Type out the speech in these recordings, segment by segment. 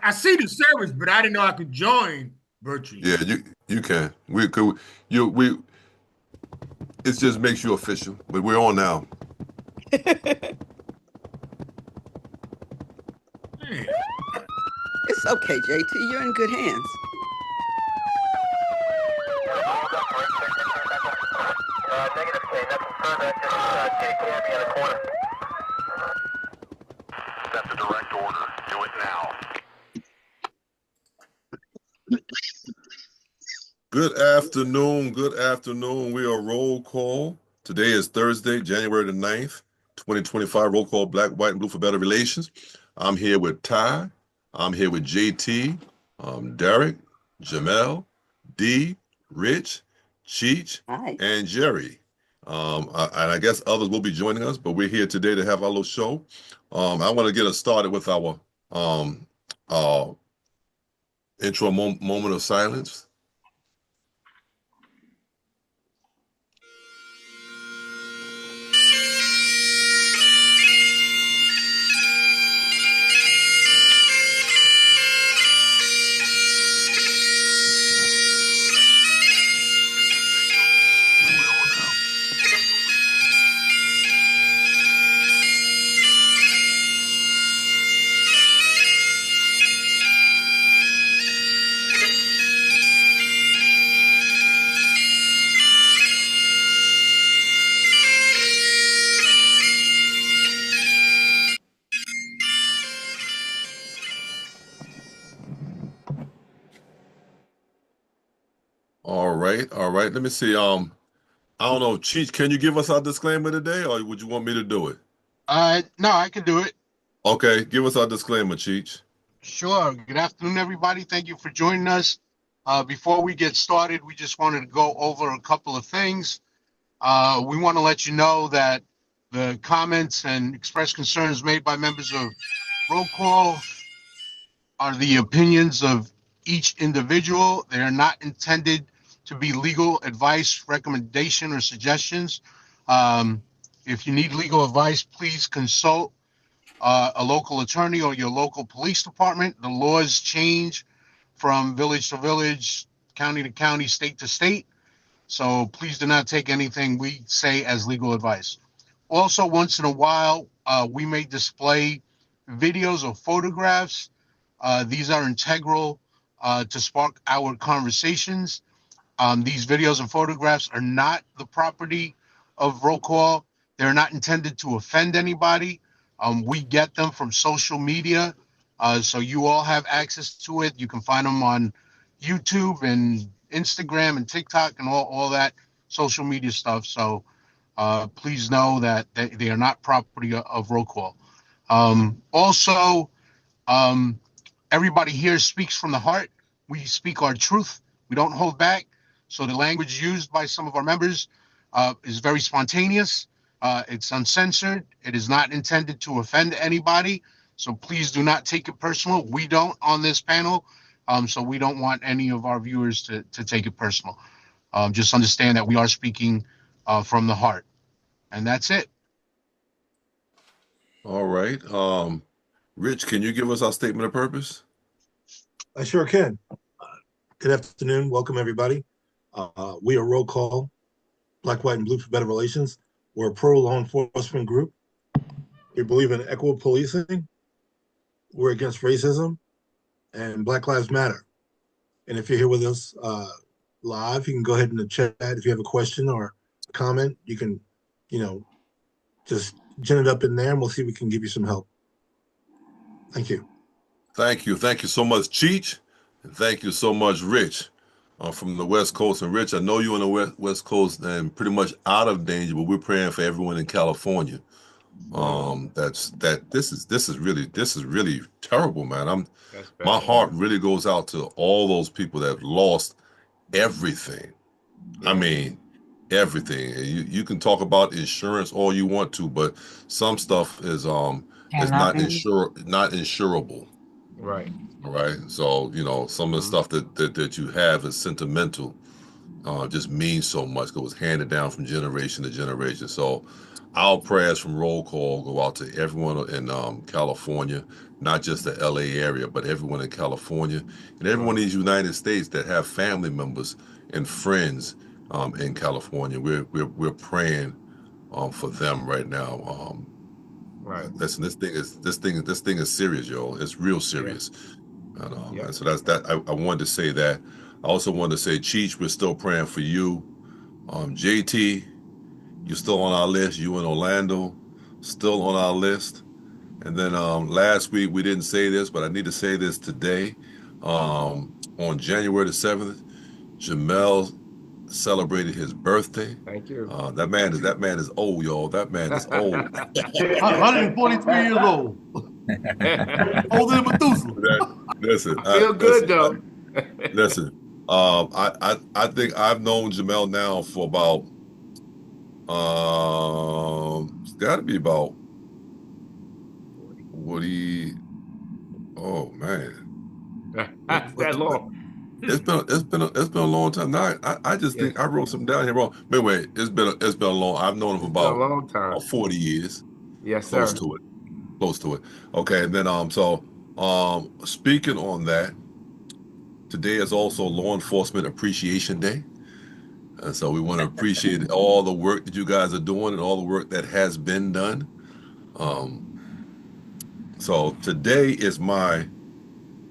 I see the service, but I didn't know I could join virtually. Yeah, you can. We could you we it just makes you official, but we're on now. Man. It's okay, JT. You're in good hands. Negative K, nothing further. Just take care of me in the corner. That's a direct order. Do it now. Good afternoon. Good afternoon. We are roll call. Today is Thursday, January the 9th, 2025. Roll call Black, White, and Blue for Better Relations. I'm here with Ty. I'm here with JT, Derek, Jamel, D, Rich, Cheech, Hi. and Jerry. And I guess others will be joining us, but we're here today to have our little show. I want to get us started with our intro moment of silence. All right. Let me see. I don't know, Cheech, can you give us our disclaimer today, or would you want me to do it? No, I can do it. Okay, give us our disclaimer, Cheech. Sure. Good afternoon, everybody. Thank you for joining us. Before we get started, we just wanted to go over a couple of things. We want to let you know that the comments and expressed concerns made by members of Roll Call are the opinions of each individual. They are not intended to be legal advice, recommendation, or suggestions. If you need legal advice, please consult a local attorney or your local police department. The laws change from village to village, county to county, state to state. So please do not take anything we say as legal advice. Also, once in a while, we may display videos or photographs. These are integral to spark our conversations. These videos and photographs are not the property of Roll Call. They're not intended to offend anybody. We get them from social media, so you all have access to it. You can find them on YouTube and Instagram and TikTok and all that social media stuff. So please know that they are not property of Roll Call. Also, everybody here speaks from the heart. We speak our truth. We don't hold back. So the language used by some of our members is very spontaneous. It's uncensored. It is not intended to offend anybody. So please do not take it personal. We don't on this panel. So we don't want any of our viewers to take it personal. Just understand that we are speaking from the heart. And that's it. All right. Rich, can you give us our statement of purpose? I sure can. Good afternoon. Welcome, everybody. We are Roll Call, Black, White, and Blue for Better Relations. We're a pro-law enforcement group. We believe in equitable policing. We're against racism, and Black Lives Matter. And if you're here with us live, you can go ahead in the chat. If you have a question or a comment, you can, just gin it up in there, and we'll see if we can give you some help. Thank you. Thank you. Thank you so much, Cheech. And thank you so much, Rich, from the West Coast. And Rich, I know you're on the West Coast and pretty much out of danger, but we're praying for everyone in California. This is really terrible, man. My heart really goes out to all those people that lost everything. Yeah. I mean, everything. You can talk about insurance all you want to, but some stuff is not insurable. Right. All right. So, some of the stuff that you have is sentimental. just means so much. It was handed down from generation to generation. So our prayers from Roll Call go out to everyone in California, not just the LA area, but everyone in California and everyone in these United States that have family members and friends in California. We're praying for them right now. Right. Listen, this thing is serious, y'all. It's real serious. And so that's that. I wanted to say that. I also wanted to say, Cheech, we're still praying for you. JT, you're still on our list. You in Orlando, still on our list. And then last week we didn't say this, but I need to say this today. On January the 7th, Jamel celebrated his birthday. Thank you. That man is old, y'all. That man is old. 143 years old. Older than Methuselah. Listen, I feel good though. Listen, I think I've known Jamel now for about it's got to be about 40. Oh man, that long. It's been a long time. Now I just think I wrote something down here wrong. But anyway, it's been a long. I've known him for a long time, about 40 years. Yes, close sir. Close to it. Okay, and then speaking on that, today is also Law Enforcement Appreciation Day. And so we want to appreciate all the work that you guys are doing and all the work that has been done. So today is my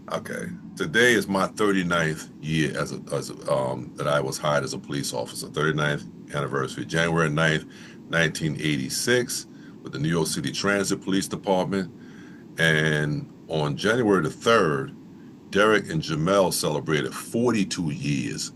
39th year that I was hired as a police officer. 39th anniversary, January 9th, 1986, with the New York City Transit Police Department. And on January the 3rd, Derek and Jamel celebrated 42 years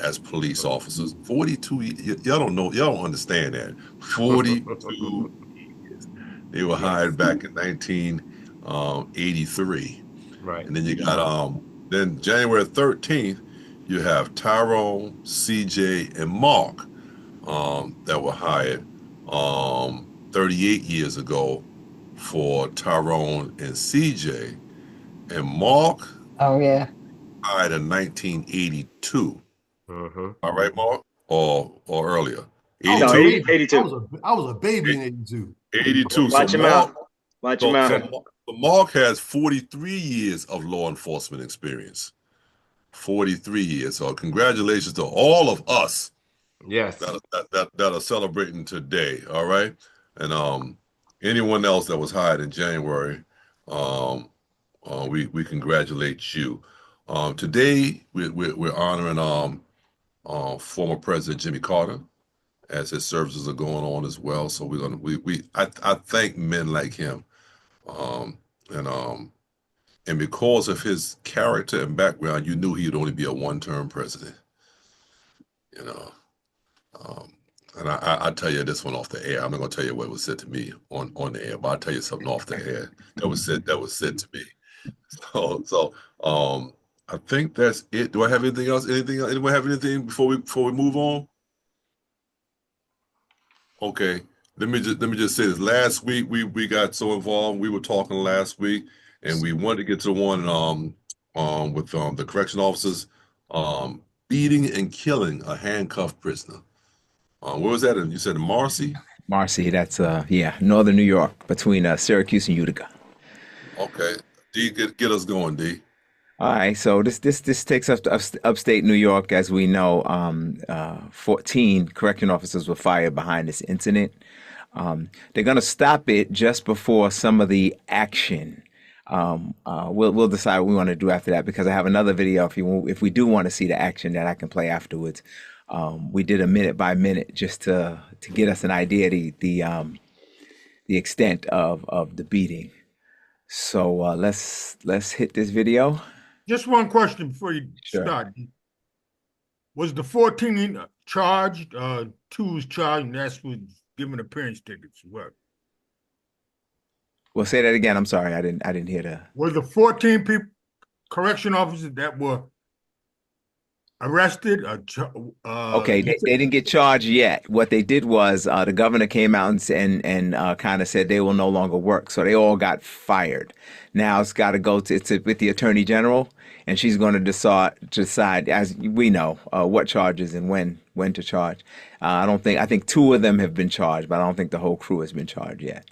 as police officers. 42 years. Y'all don't understand that. 42 years. They were hired back in 1983. Right. And then you got then January 13th, you have Tyrone, CJ, and Mark that were hired 38 years ago for Tyrone and CJ. And Mark hired in 1982. All right, Mark? Or earlier. 82? No, 82. I was a baby in 82. 82. Watch him out. Watch him out. So Mark has 43 years of law enforcement experience. 43 years. So congratulations to all of us. Yes. That are celebrating today. All right. And anyone else that was hired in January, we congratulate you. Today we're honoring former President Jimmy Carter, as his services are going on as well. So I thank men like him, and because of his character and background, you knew he'd only be a one-term president. And I tell you this one off the air. I'm not gonna tell you what was said to me on the air, but I'll tell you something off the air that was said to me. So I think that's it. Do I have anything else? Anyone have anything before we move on? Okay. Let me just say this. Last week we got so involved. We were talking last week, and we wanted to get to one with the correction officers beating and killing a handcuffed prisoner. Where was that? You said in Marcy? Marcy, that's northern New York, between Syracuse and Utica. Okay. D, get us going, D. All right, so this takes us to upstate New York. As we know, 14 correction officers were fired behind this incident. They're going to stop it just before some of the action. We'll decide what we want to do after that, because I have another video if we do want to see the action that I can play afterwards. We did a minute by minute just to get us an idea the extent of the beating. So let's hit this video. Just one question before you start. Was the 14 charged? 2 was charged, and that's with giving appearance tickets. What? Well, say that again. I'm sorry, I didn't hear that. Was the 14 people correction officers that were arrested? Okay, they didn't get charged yet. What they did was the governor came out and kind of said they will no longer work, so they all got fired. Now it's got to go to with the attorney general, and she's going to decide, as we know, what charges and when to charge. I think two of them have been charged, but I don't think the whole crew has been charged yet.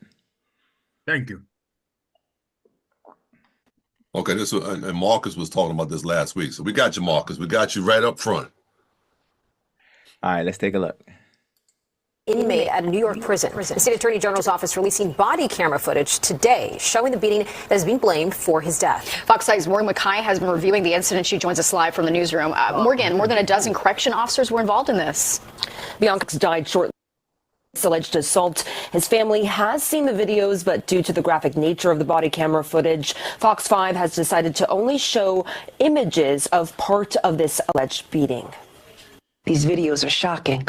Thank you. Okay, and Marcus was talking about this last week. So we got you, Marcus. We got you right up front. All right, let's take a look. Inmate at a New York prison. The state attorney general's office releasing body camera footage today showing the beating that is being blamed for his death. Fox 5's Morgan McKay has been reviewing the incident. She joins us live from the newsroom. Morgan, more than a dozen correction officers were involved in this. Bianca died shortly. Alleged assault. His family has seen the videos, but due to the graphic nature of the body camera footage, Fox 5 has decided to only show images of part of this alleged beating. These videos are shocking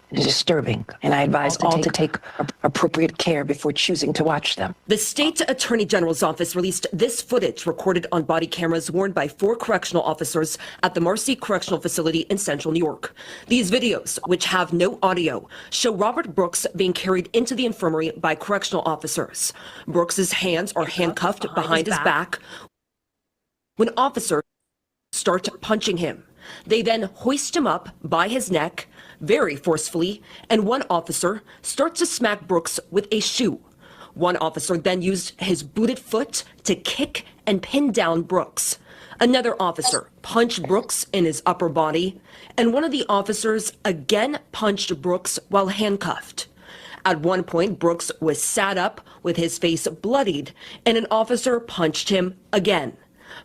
and disturbing, and I advise all to take appropriate care before choosing to watch them. The state attorney general's office released this footage recorded on body cameras worn by 4 correctional officers at the Marcy Correctional Facility in central New York. These videos, which have no audio, show Robert Brooks being carried into the infirmary by correctional officers. Brooks's hands are handcuffed behind his back when officers start punching him. They then hoist him up by his neck very forcefully, and one officer starts to smack Brooks with a shoe. One officer then used his booted foot to kick and pin down Brooks. Another officer punched Brooks in his upper body, and one of the officers again punched Brooks while handcuffed. At one point, Brooks was sat up with his face bloodied, and an officer punched him again.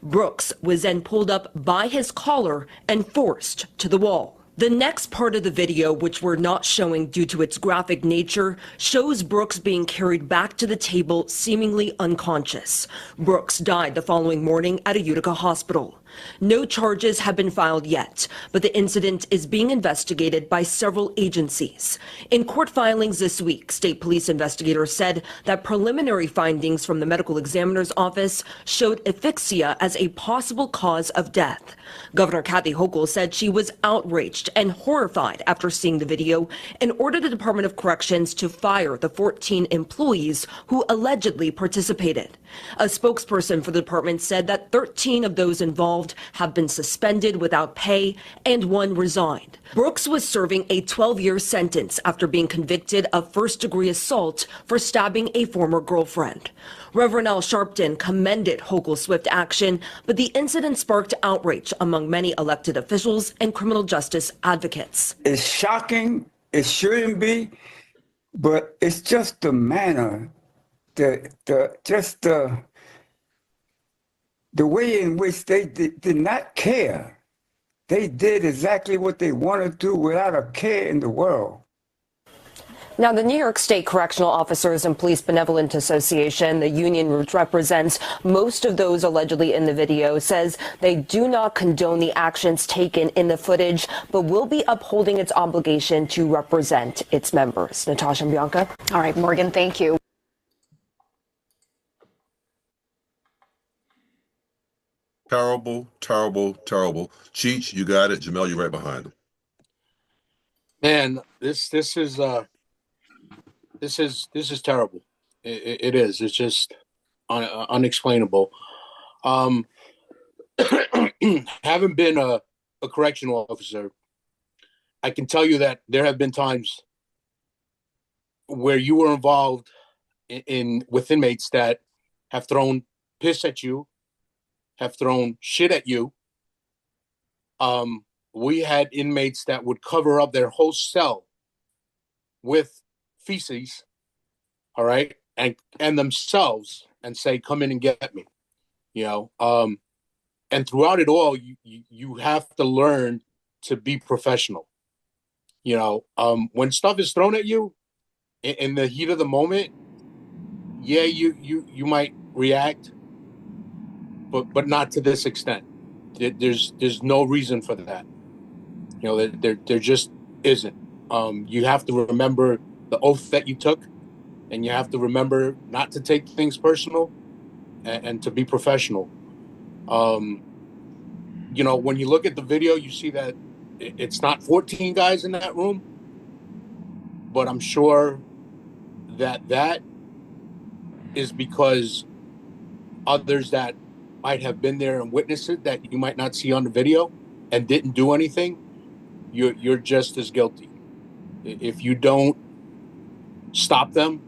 Brooks was then pulled up by his collar and forced to the wall. The next part of the video, which we're not showing due to its graphic nature, shows Brooks being carried back to the table seemingly unconscious. Brooks died the following morning at a Utica hospital. No charges have been filed yet, but the incident is being investigated by several agencies. In court filings this week, state police investigators said that preliminary findings from the medical examiner's office showed asphyxia as a possible cause of death. Governor Kathy Hochul said she was outraged and horrified after seeing the video and ordered the Department of Corrections to fire the 14 employees who allegedly participated. A spokesperson for the department said that 13 of those involved have been suspended without pay and one resigned. Brooks was serving a 12-year sentence after being convicted of first-degree assault for stabbing a former girlfriend. Reverend Al Sharpton commended Hochul's swift action, but the incident sparked outrage among many elected officials and criminal justice advocates. It's shocking, it shouldn't be, but it's just the manner, the way in which they did not care. They did exactly what they wanted to do without a care in the world. Now, the New York State Correctional Officers and Police Benevolent Association, the union which represents most of those allegedly in the video, says they do not condone the actions taken in the footage, but will be upholding its obligation to represent its members. Natasha and Bianca. All right, Morgan, thank you. Terrible, terrible, terrible. Cheech, you got it. Jamel, you're right behind him. Man, this is terrible. It is. It's just unexplainable. Having been a correctional officer, I can tell you that there have been times where you were involved with inmates that have thrown piss at you, have thrown shit at you. We had inmates that would cover up their whole cell with feces, all right, and themselves, and say, "Come in and get me," you know. And throughout it all, you have to learn to be professional. You know, when stuff is thrown at you in the heat of the moment, yeah, you might react, but not to this extent. There's no reason for that. You know, there just isn't. You have to remember the oath that you took, and you have to remember not to take things personal and to be professional. you know, when you look at the video, you see that it's not 14 guys in that room, but I'm sure that is because others that might have been there and witnessed it that you might not see on the video and didn't do anything, you're just as guilty. If you don't stop them,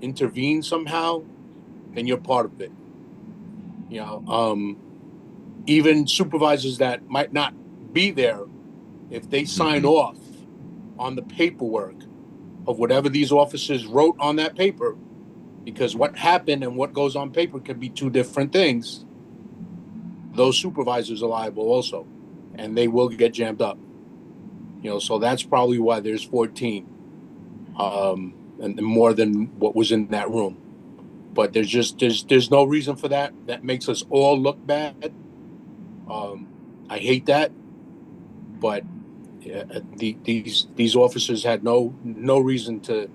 intervene somehow, then you're part of it. You know, even supervisors that might not be there, if they sign off on the paperwork of whatever these officers wrote on that paper, because what happened and what goes on paper can be two different things, those supervisors are liable also, and they will get jammed up. You know, so that's probably why there's 14, and more than what was in that room. But there's no reason for that. That makes us all look bad. I hate that, but these officers had no reason to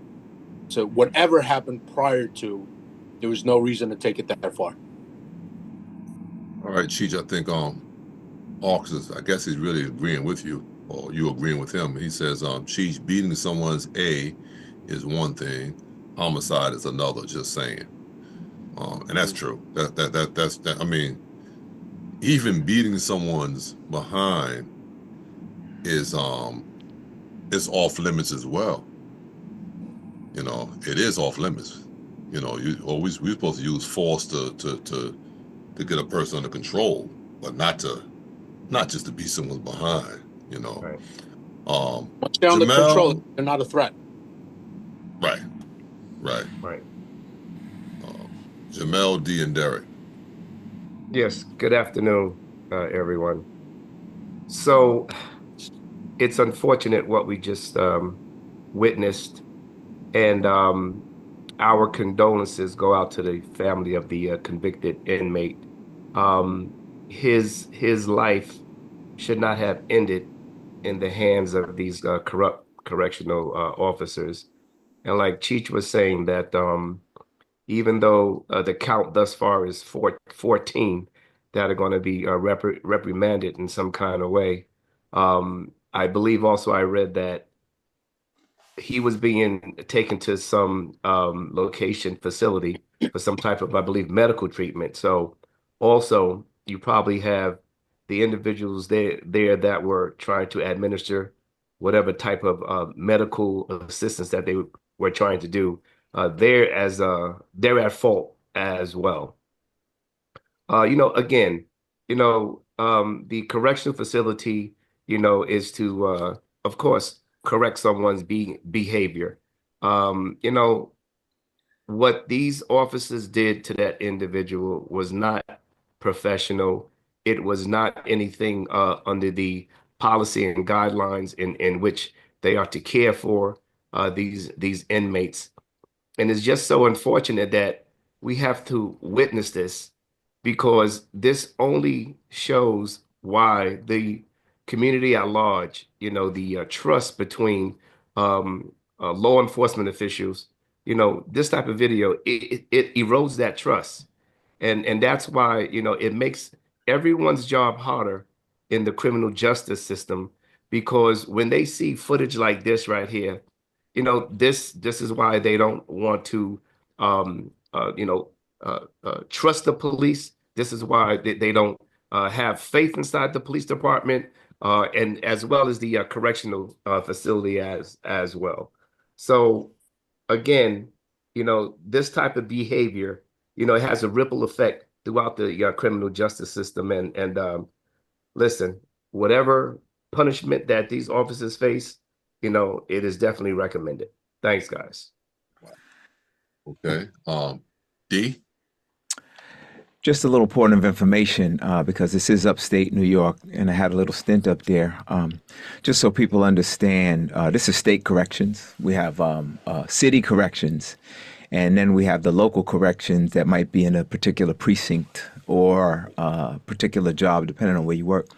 whatever happened prior to. There was no reason to take it that far. All right, Cheech, I think officers, I guess he's really agreeing with you, or you agreeing with him. He says, Cheech, beating someone's A is one thing, homicide is another. Just saying, and that's true. That's I mean, even beating someone's behind is it's off limits as well. You know, it is off limits. You know, we're supposed to use force to get a person under control, but not just to beat someone's behind. You know, right. Once they're under control, they're not a threat. Right. Jamel, D, and Derek. Yes. Good afternoon, everyone. So it's unfortunate what we just witnessed, and our condolences go out to the family of the convicted inmate. His life should not have ended in the hands of these corrupt correctional officers. And like Cheech was saying, that even though the count thus far is 14 that are going to be reprimanded in some kind of way, I believe also I read that he was being taken to some location facility for some type of, I believe, medical treatment. So also you probably have the individuals there that were trying to administer whatever type of medical assistance that they were trying to do. They're at fault as well. You know, again, you know, the correctional facility, you know, is to, of course, correct someone's behavior. You know, what these officers did to that individual was not professional. It was not anything under the policy and guidelines in which they are to care for these inmates. And it's just so unfortunate that we have to witness this, because this only shows why the community at large, you know, the trust between law enforcement officials, you know, this type of video, it erodes that trust. And that's why, you know, it makes everyone's job harder in the criminal justice system, because when they see footage like this right here, you know, this is why they don't want to, you know, trust the police. This is why they don't have faith inside the police department, and as well as the correctional facility as well. So again, you know, this type of behavior, you know, it has a ripple effect throughout the criminal justice system. And listen, whatever punishment that these officers face, you know, it is definitely recommended. Thanks, guys. Okay. D? Just a little point of information, because this is upstate New York, and I had a little stint up there. Just so people understand, this is state corrections. We have city corrections, and then we have the local corrections that might be in a particular precinct or a particular job, depending on where you work.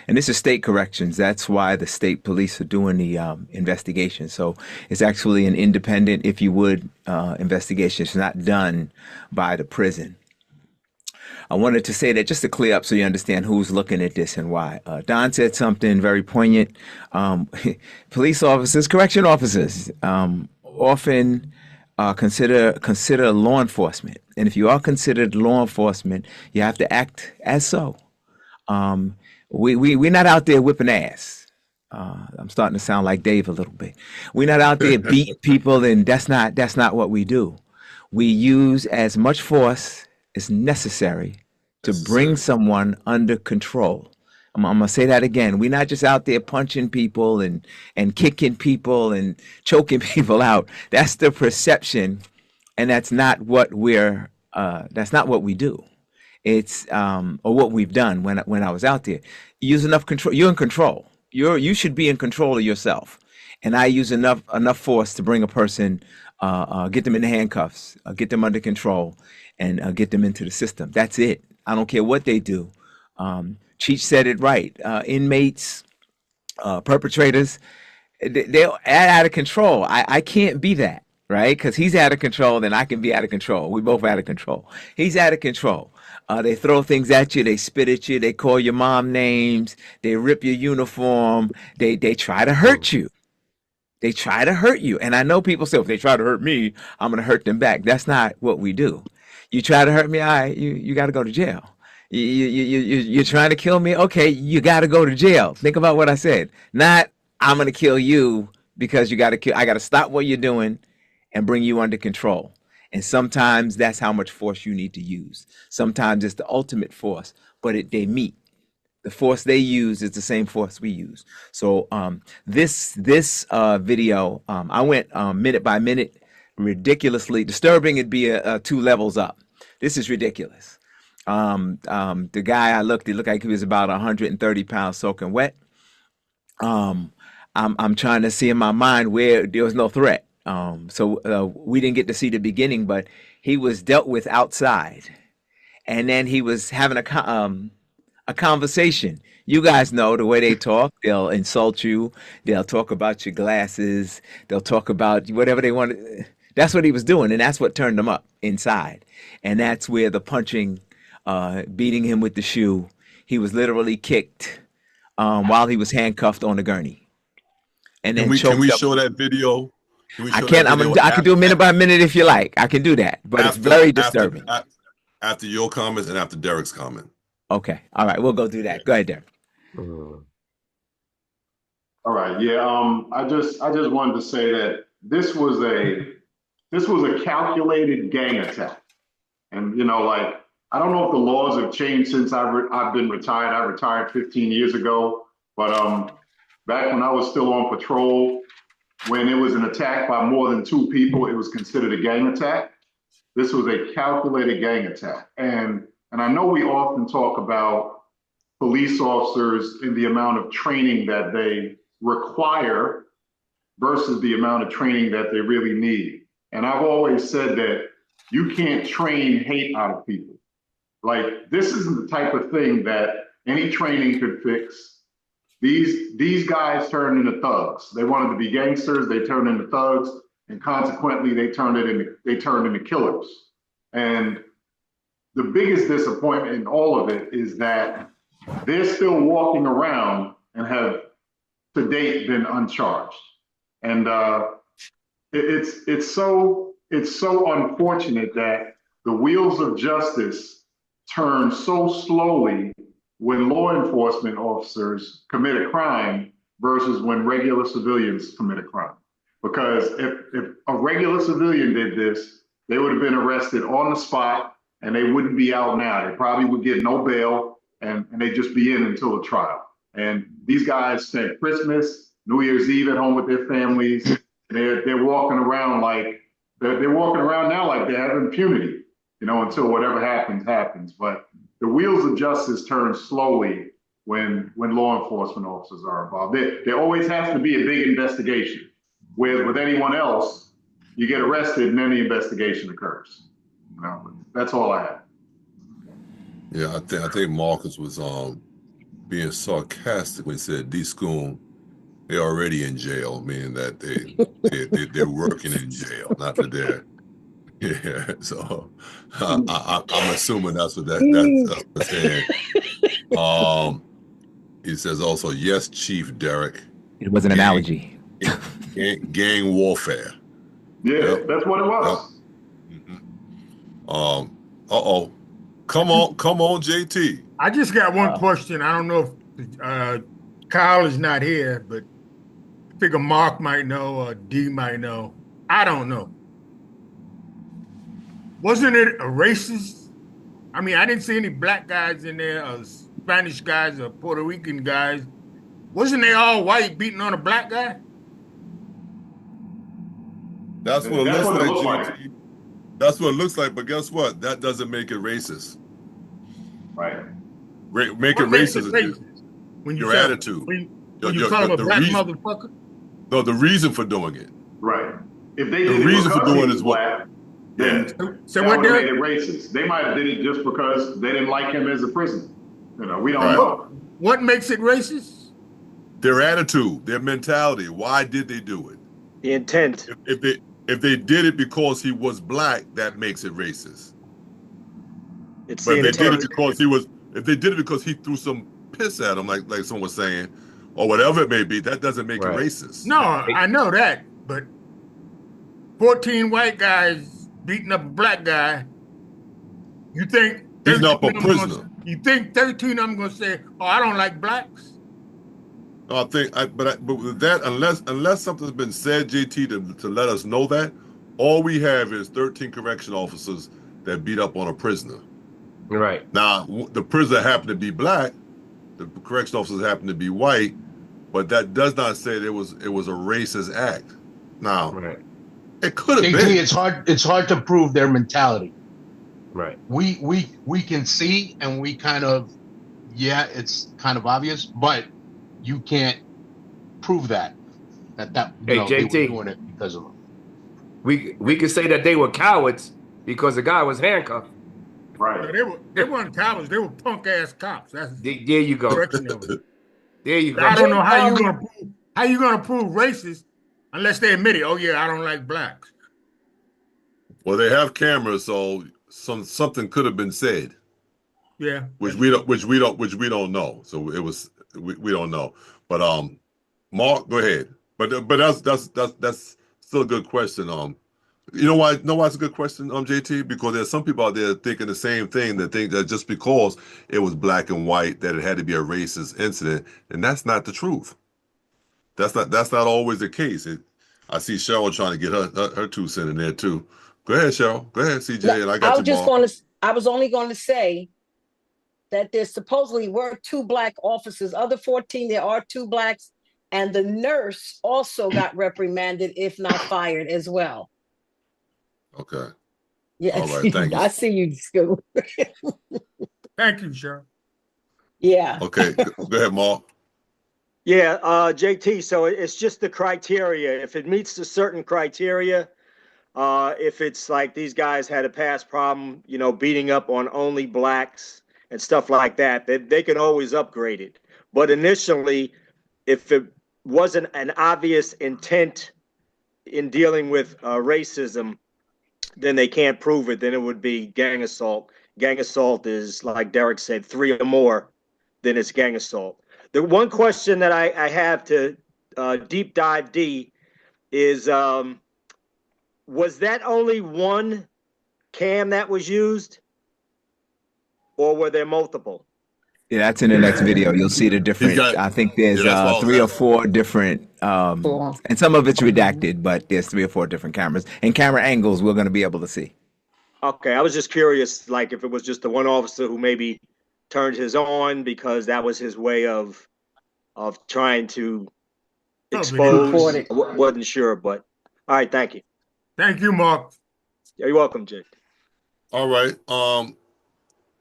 And this is state corrections. That's why the state police are doing the investigation. So it's actually an independent, if you would, investigation. It's not done by the prison. I wanted to say that just to clear up so you understand who's looking at this and why. Don said something very poignant. Police officers, correction officers, often consider law enforcement. And if you are considered law enforcement, you have to act as so. We're not out there whipping ass. I'm starting to sound like Dave a little bit. We're not out there beating people, and that's not what we do. We use as much force as necessary to bring someone under control. I'm gonna say that again. We're not just out there punching people and kicking people and choking people out. That's the perception, and that's not what we do. It's or what we've done when I was out there. Use enough control. You're in control. You should be in control of yourself. And I use enough force to bring a person, get them in the handcuffs, get them under control, and get them into the system. That's it. I don't care what they do. Cheech said it right. Inmates, perpetrators, they're out of control. I can't be that, right? Because he's out of control, then I can be out of control. We both out of control. He's out of control. They throw things at you. They spit at you. They call your mom names. They rip your uniform. They try to hurt you. They try to hurt you. And I know people say, if they try to hurt me, I'm going to hurt them back. That's not what we do. You try to hurt me, all right, you got to go to jail. You're trying to kill me? Okay, you got to go to jail. Think about what I said. Not, I'm going to kill you because you got to kill. I got to stop what you're doing and bring you under control. And sometimes that's how much force you need to use. Sometimes it's the ultimate force, but they meet. The force they use is the same force we use. So this video, I went minute by minute, ridiculously disturbing. It'd be 2 levels up. This is ridiculous. The guy he looked like he was about 130 pounds soaking wet. I'm trying to see in my mind where there was no threat. So we didn't get to see the beginning, but he was dealt with outside, and then he was having a conversation. You guys know the way they talk. They'll insult you. They'll talk about your glasses. They'll talk about whatever they want. That's what he was doing, and that's what turned him up inside. And that's where the punching, beating him with the shoe. He was literally kicked while he was handcuffed on the gurney. And then can we show that video? I can. I can do a minute by minute if you like. I can do that, but it's very disturbing. After your comments and after Derek's comment. Okay. All right. We'll go do that. Go ahead, Derek. All right. Yeah. I just wanted to say that this was a calculated gang attack, and I don't know if the laws have changed since I've been retired. I retired 15 years ago, but back when I was still on patrol, when it was an attack by more than 2 people, it was considered a gang attack. This was a calculated gang attack. And I know we often talk about police officers and the amount of training that they require versus the amount of training that they really need. And I've always said that you can't train hate out of people. Like, this isn't the type of thing that any training could fix. These guys turned into thugs. They wanted to be gangsters. They turned into thugs, and consequently, they turned into killers. And the biggest disappointment in all of it is that they're still walking around and have to date been uncharged. And it's so unfortunate that the wheels of justice turn so slowly when law enforcement officers commit a crime versus when regular civilians commit a crime. Because if a regular civilian did this, they would have been arrested on the spot and they wouldn't be out now. They probably would get no bail and they'd just be in until the trial. And these guys spent Christmas, New Year's Eve at home with their families. They're walking around like they're walking around now like they have impunity, until whatever happens. But the wheels of justice turn slowly when law enforcement officers are involved. There always has to be a big investigation. Whereas with anyone else, you get arrested and then the investigation occurs. That's all I have. Yeah, I think Marcus was being sarcastic when he said D-School, they're already in jail, meaning that they're working in jail, not that Yeah, so I'm assuming that's what that's saying. He says also, yes, Chief Derek. It was an analogy. Gang warfare. Yeah, that's what it was. Come on, JT. I just got one question. I don't know if Kyle is not here, but I figure Mark might know or D might know. I don't know. Wasn't it a racist? I mean, I didn't see any black guys in there, or Spanish guys, or Puerto Rican guys. Wasn't they all white beating on a black guy? That's what it looks like. That's what it looks like, but guess what? That doesn't make it racist. Right. Make it racist when you your attitude. When you call him a black motherfucker? No, the reason for doing it. Right. If they the did reason it for doing is is black, then so that what would have made it racist. They might have did it just because they didn't like him as a prisoner. You know, we don't know. What makes it racist? Their attitude, their mentality. Why did they do it? The intent. If they did it because he was black, that makes it racist. It's but the if they did intent. it because if they did it because he threw some piss at him, like someone was saying, or whatever it may be, that doesn't make it racist. No, I know that, but 14 white guys beating up a black guy, you think beating up a prisoner? You think 13 of them gonna say, "Oh, I don't like blacks"? No, but with that, unless something's been said, JT, to let us know that, all we have is 13 correction officers that beat up on a prisoner. Right. Now, the prisoner happened to be black, the correction officers happened to be white, but that does not say it was a racist act. Now, it could have been. It's hard to prove their mentality. Right. We can see, and we kind of, it's kind of obvious, but you can't prove that Hey, they were JT. doing it because of them. We could say that they were cowards because the guy was handcuffed. Right. They weren't cowards. They were punk ass cops. There you go. There you go. I don't know how you gonna prove racist unless they admit it. Oh yeah, I don't like blacks. Well, they have cameras, so something could have been said. Yeah. Which we don't know. So it was we don't know. But Mark, go ahead. But that's still a good question. You know why it's a good question, JT? Because there's some people out there thinking the same thing, that think that just because it was black and white that it had to be a racist incident, and that's not the truth. That's not always the case. I see Cheryl trying to get her 2 cents in there too. Go ahead, Cheryl. Go ahead, CJ. And I got you, Mark. I was only going to say that there supposedly were 2 black officers. Other 14, there are 2 blacks, and the nurse also got reprimanded, if not fired, as well. Okay. Yeah. All right. Thank you. I see you, Scoop. Thank you, Cheryl. Yeah. Okay. Go ahead, Mark. Yeah, JT, so it's just the criteria. If it meets a certain criteria, if it's like these guys had a past problem, beating up on only blacks and stuff like that, they can always upgrade it. But initially, if it wasn't an obvious intent in dealing with racism, then they can't prove it. Then it would be gang assault. Gang assault is, like Derek said, 3 or more, then it's gang assault. The one question that I have to deep dive D is, was that only one cam that was used, or were there multiple? Yeah, that's in the next video. You'll see the different. I think there's 3 or 4 different, and some of it's redacted, but there's 3 or 4 different cameras and camera angles we're going to be able to see. Okay, I was just curious, like if it was just the one officer who maybe turned his on because that was his way of trying to expose. Wasn't sure, but all right, thank you. Thank you, Mark. You're welcome, Jake. All right.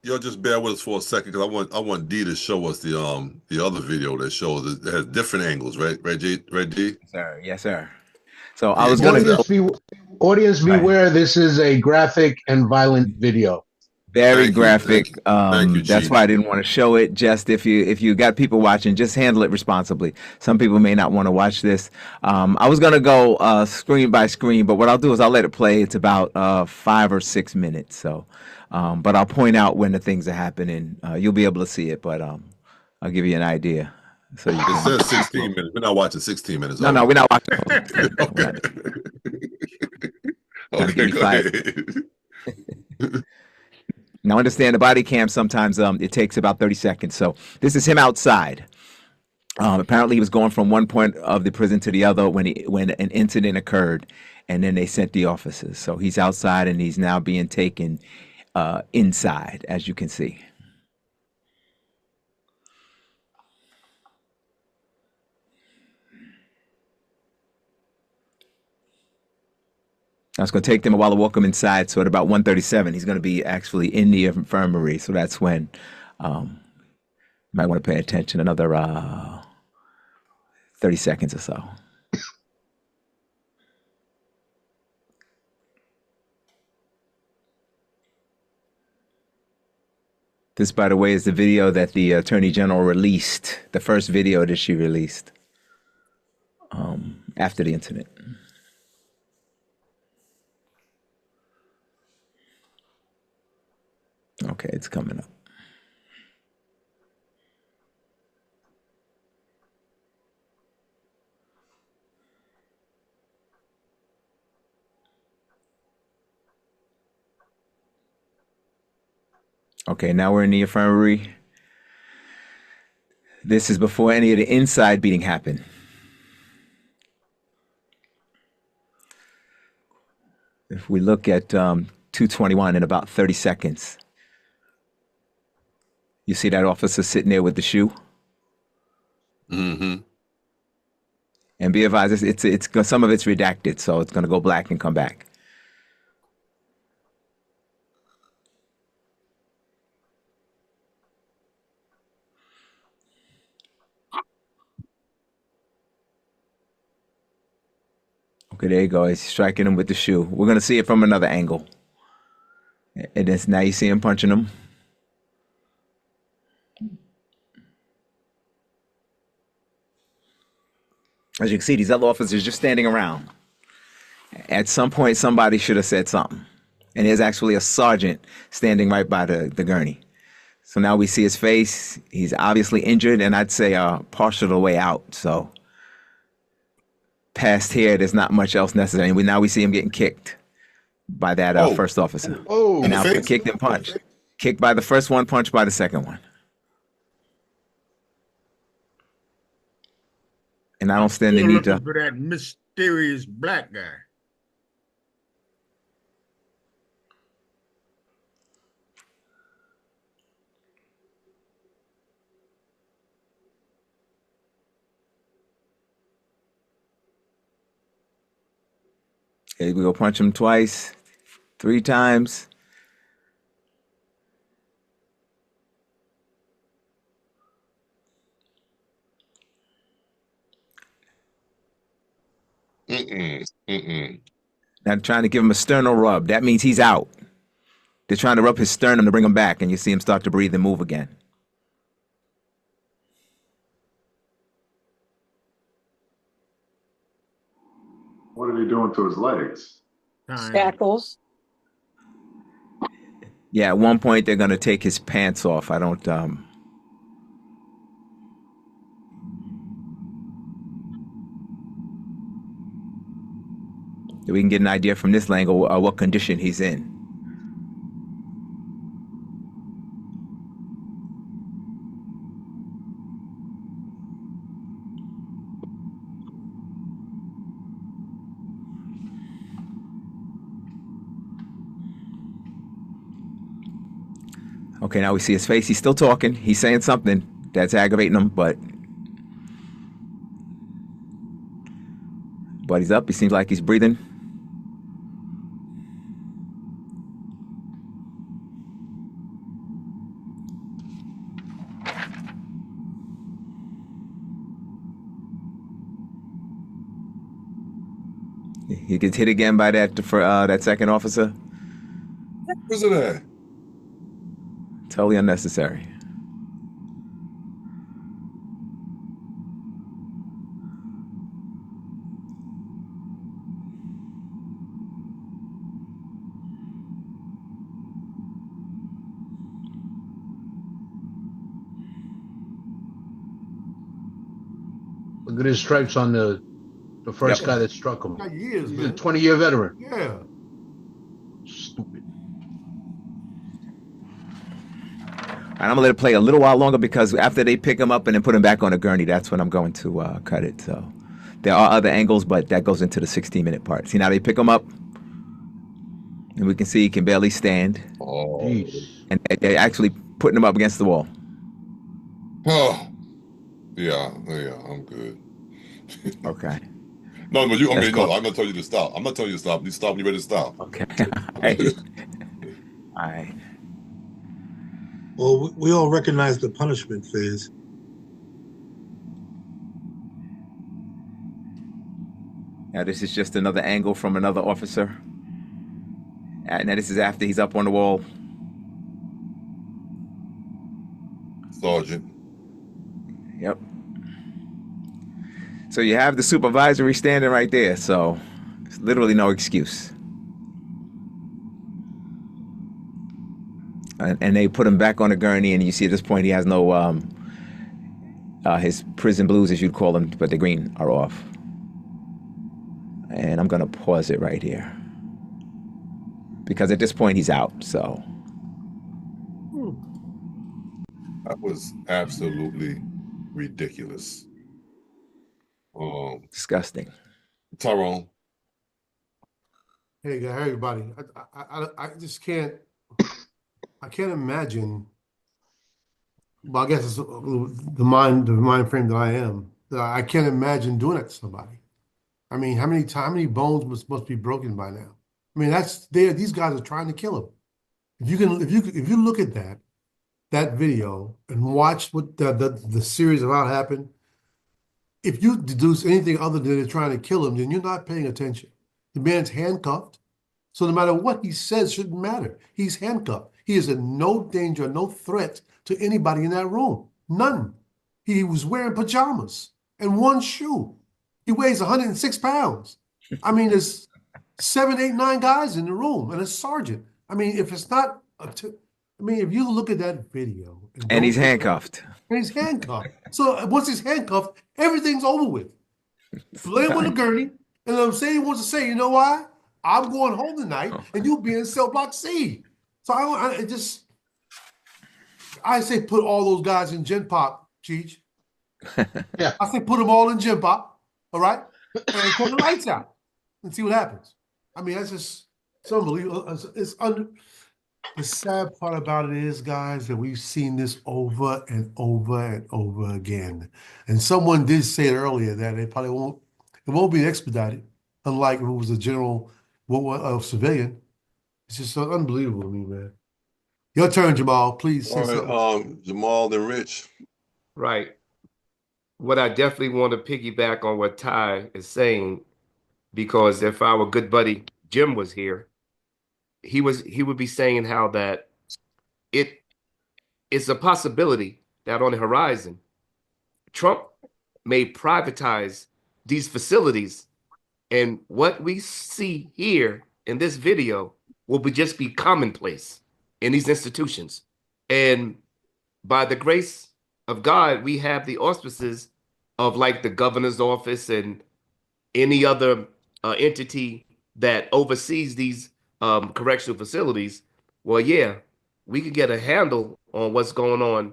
Y'all just bear with us for a second because I want D to show us the other video that shows it has different angles, right? Right, D? Yes, sir. Yes, sir. So I was going to Audience beware, this is a graphic and violent video. Very Thank you, graphic. thank you, That's Chief. why I didn't want to show it. Just if you got people watching, just handle it responsibly. Some people may not want to watch this. I was gonna go screen by screen, but what I'll do is I'll let it play. It's about 5 or 6 minutes. So, but I'll point out when the things are happening. You'll be able to see it, but I'll give you an idea. So you It can. says 16 minutes. We're not watching 16 minutes. No, are no, we? we're not watching. Okay. Trying to Okay, give go you 5. ahead. Now, understand the body cam sometimes it takes about 30 seconds. So this is him outside. Apparently, he was going from one point of the prison to the other when an incident occurred, and then they sent the officers. So he's outside, and he's now being taken inside, as you can see. Now it's going to take them a while to walk him inside. So at about 1:37, he's going to be actually in the infirmary. So that's when you might want to pay attention. Another 30 seconds or so. This, by the way, is the video that the Attorney General released, the first video that she released after the incident. Okay, it's coming up. Okay, now we're in the infirmary. This is before any of the inside beating happened. If we look at 2:21 in about 30 seconds, you see that officer sitting there with the shoe? Mm-hmm. And be advised, it's some of it's redacted, so it's going to go black and come back. Okay, there you go. He's striking him with the shoe. We're going to see it from another angle. And it's, now you see him punching him. As you can see, these other officers just standing around. At some point, somebody should have said something. And there's actually a sergeant standing right by the gurney. So now we see his face. He's obviously injured, and I'd say partial of the way out. So past here, there's not much else necessary. And now we see him getting kicked by that first officer. Oh, And now kicked and punched. Kicked by the first one, punched by the second one. And I don't stand the Still need looking to. for that mysterious black guy. Okay, we go punch him twice, 3 times. Now trying to give him a sternal rub. That means he's out. They're trying to rub his sternum to bring him back, and you see him start to breathe and move again. What are they doing to his legs? Shackles. Yeah, at one point they're gonna take his pants off. I don't. We can get an idea from this angle what condition he's in. Okay, now we see his face. He's still talking. He's saying something that's aggravating him, but he's up. He seems like he's breathing. He gets hit again by that second officer. Where's it at? Totally unnecessary. Look at his stripes on the first Yep. guy that struck him. Got years, He's man. a 20-year veteran. Yeah. Stupid. And I'm gonna let it play a little while longer because after they pick him up and then put him back on a gurney, that's when I'm going to cut it. So there are other angles, but that goes into the 16-minute part. See, now they pick him up, and we can see he can barely stand. Oh. And they're actually putting him up against the wall. Oh. Yeah, I'm good. Okay. No, but you. Okay, That's no, cool. I'm not telling you to stop. I'm not telling you to stop. You stop when you're ready to stop. Okay. All right. All right. Well, we all recognize the punishment phase. Now this is just another angle from another officer. And now this is after he's up on the wall. Sergeant. Yep. So you have the supervisory standing right there, so there's literally no excuse. And they put him back on the gurney, and you see at this point he has no, his prison blues, as you'd call them, but the green are off. And I'm gonna pause it right here. Because at this point he's out, so. That was absolutely ridiculous. Disgusting. Tyrone. Hey, everybody. I just can't. I can't imagine. Well, I guess it's the mind frame that I am. That I can't imagine doing that to somebody. I mean, how many bones must be broken by now? I mean, these guys are trying to kill him. If you look at that video and watch what the series of how it happened, if you deduce anything other than they're trying to kill him, then you're not paying attention. The man's handcuffed, so no matter what he says shouldn't matter. He's handcuffed. He is in no danger, no threat to anybody in that room. None. He was wearing pajamas and one shoe. He weighs 106 pounds. I mean, there's 7, 8, 9 guys in the room and a sergeant. I mean, if it's not, if you look at that video. And he's handcuffed. And he's handcuffed. So once he's handcuffed, everything's over with. Lay him on the gurney, and I'm saying he wants to say, you know why? I'm going home tonight, and you'll be in cell block C. So I say put all those guys in Gen Pop, Cheech. Yeah. I say put them all in Gen Pop, all right? And turn the lights out and see what happens. I mean, that's just it's unbelievable. The sad part about it is, guys, that we've seen this over and over and over again. And someone did say it earlier that it won't be expedited, unlike if it was a general civilian. It's just so unbelievable to me, man. Your turn, Jamal. Please say All right, something. Jamal then Rich. Right. What I definitely want to piggyback on what Ty is saying, because if our good buddy Jim was here, he would be saying how that it's a possibility that on the horizon, Trump may privatize these facilities, and what we see here in this video will just be commonplace in these institutions. And by the grace of God, we have the auspices of like the governor's office and any other entity that oversees these correctional facilities. Well, yeah, we could get a handle on what's going on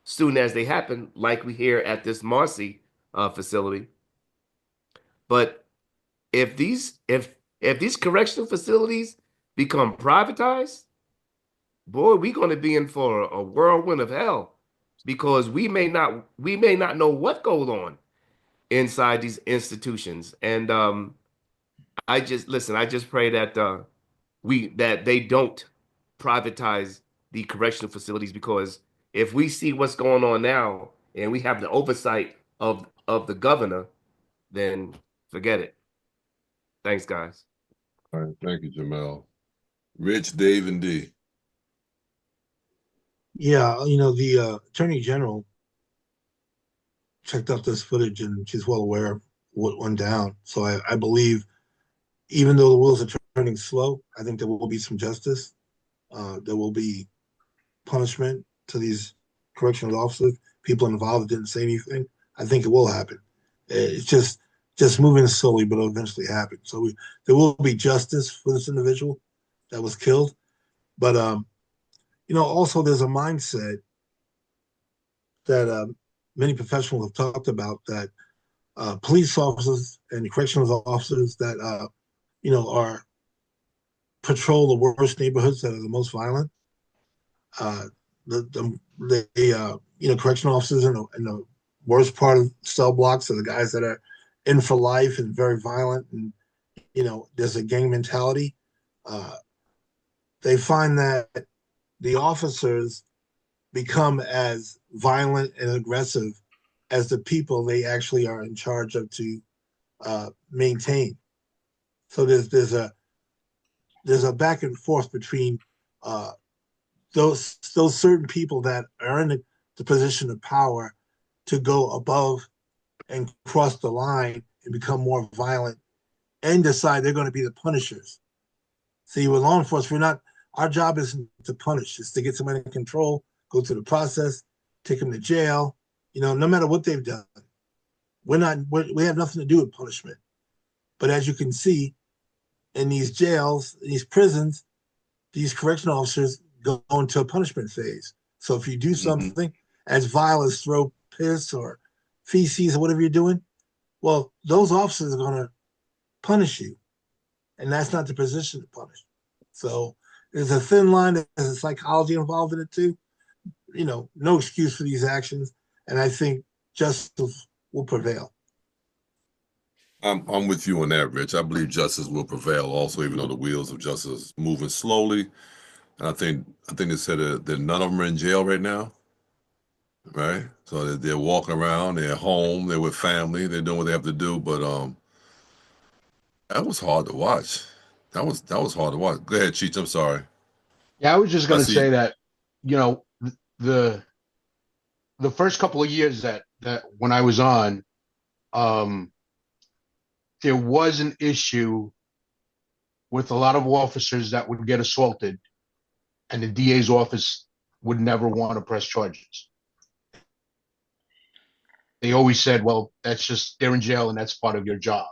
soon as they happen, like we hear at this Marcy facility. But if these correctional facilities become privatized, boy, we're going to be in for a whirlwind of hell, because we may not know what goes on inside these institutions. And I just pray that that they don't privatize the correctional facilities, because if we see what's going on now and we have the oversight of the governor, then forget it. Thanks, guys. All right, thank you, Jamal. Rich, Dave, and D. Yeah, the Attorney General checked out this footage and she's well aware of what went down. So I believe, even though the wheels are turning slow, I think there will be some justice. There will be punishment to these correctional officers, people involved that didn't say anything. I think it will happen. It's just moving slowly, but it'll eventually happen. So there will be justice for this individual that was killed. But also there's a mindset that many professionals have talked about, that police officers and correctional officers that are patrol the worst neighborhoods that are the most violent. Correctional officers in the worst part of cell blocks are the guys that are in for life and very violent, and there's a gang mentality. They find that the officers become as violent and aggressive as the people they actually are in charge of to maintain. So there's a back and forth between those certain people that are in the position of power to go above and cross the line and become more violent and decide they're going to be the punishers. See, with law enforcement, our job isn't to punish, it's to get somebody in control, go through the process, take them to jail, no matter what they've done. We have nothing to do with punishment. But as you can see, in these jails, these prisons, these correctional officers go into a punishment phase. So if you do something as vile as throw piss or feces or whatever you're doing, well, those officers are going to punish you. And that's not the position to punish. So there's a thin line. There's a psychology involved in it too. No excuse for these actions. And I think justice will prevail. I'm with you on that, Rich. I believe justice will prevail also, even though the wheels of justice are moving slowly. And I think they said that none of them are in jail right now, right? So they're walking around, they're home, they're with family, they're doing what they have to do. But that was hard to watch. That was hard to watch. Go ahead, Cheech. I'm sorry. Yeah, I was just going to say that, the first couple of years that when I was on, there was an issue with a lot of officers that would get assaulted, and the DA's office would never want to press charges. They always said, well, that's just, they're in jail and that's part of your job.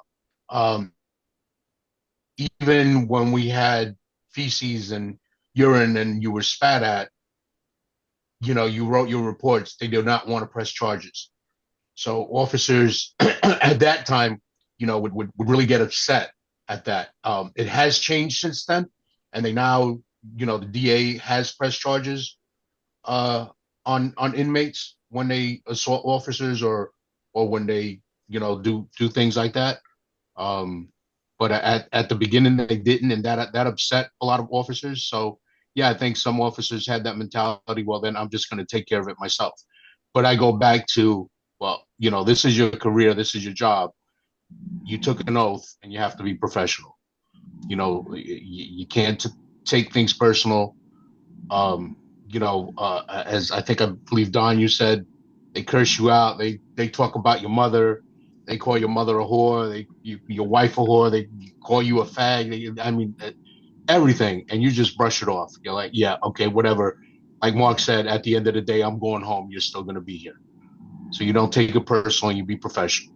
Even when we had feces and urine and you were spat at, you wrote your reports, they did not want to press charges. So officers at that time, would really get upset at that. It has changed since then, and they now, the DA has pressed charges on inmates when they assault officers or when they, do things like that. But at the beginning they didn't, and that upset a lot of officers. So yeah, I think some officers had that mentality. Well, then I'm just going to take care of it myself. But I go back to, well, this is your career, this is your job. You took an oath, and you have to be professional. You can't take things personal. As I believe, Don, you said, they curse you out. They talk about your mother. They call your mother a whore. Your wife a whore. They call you a fag. Everything. And you just brush it off. You're like, yeah, okay, whatever. Like Mark said, at the end of the day, I'm going home. You're still going to be here. So you don't take it personal. You be professional.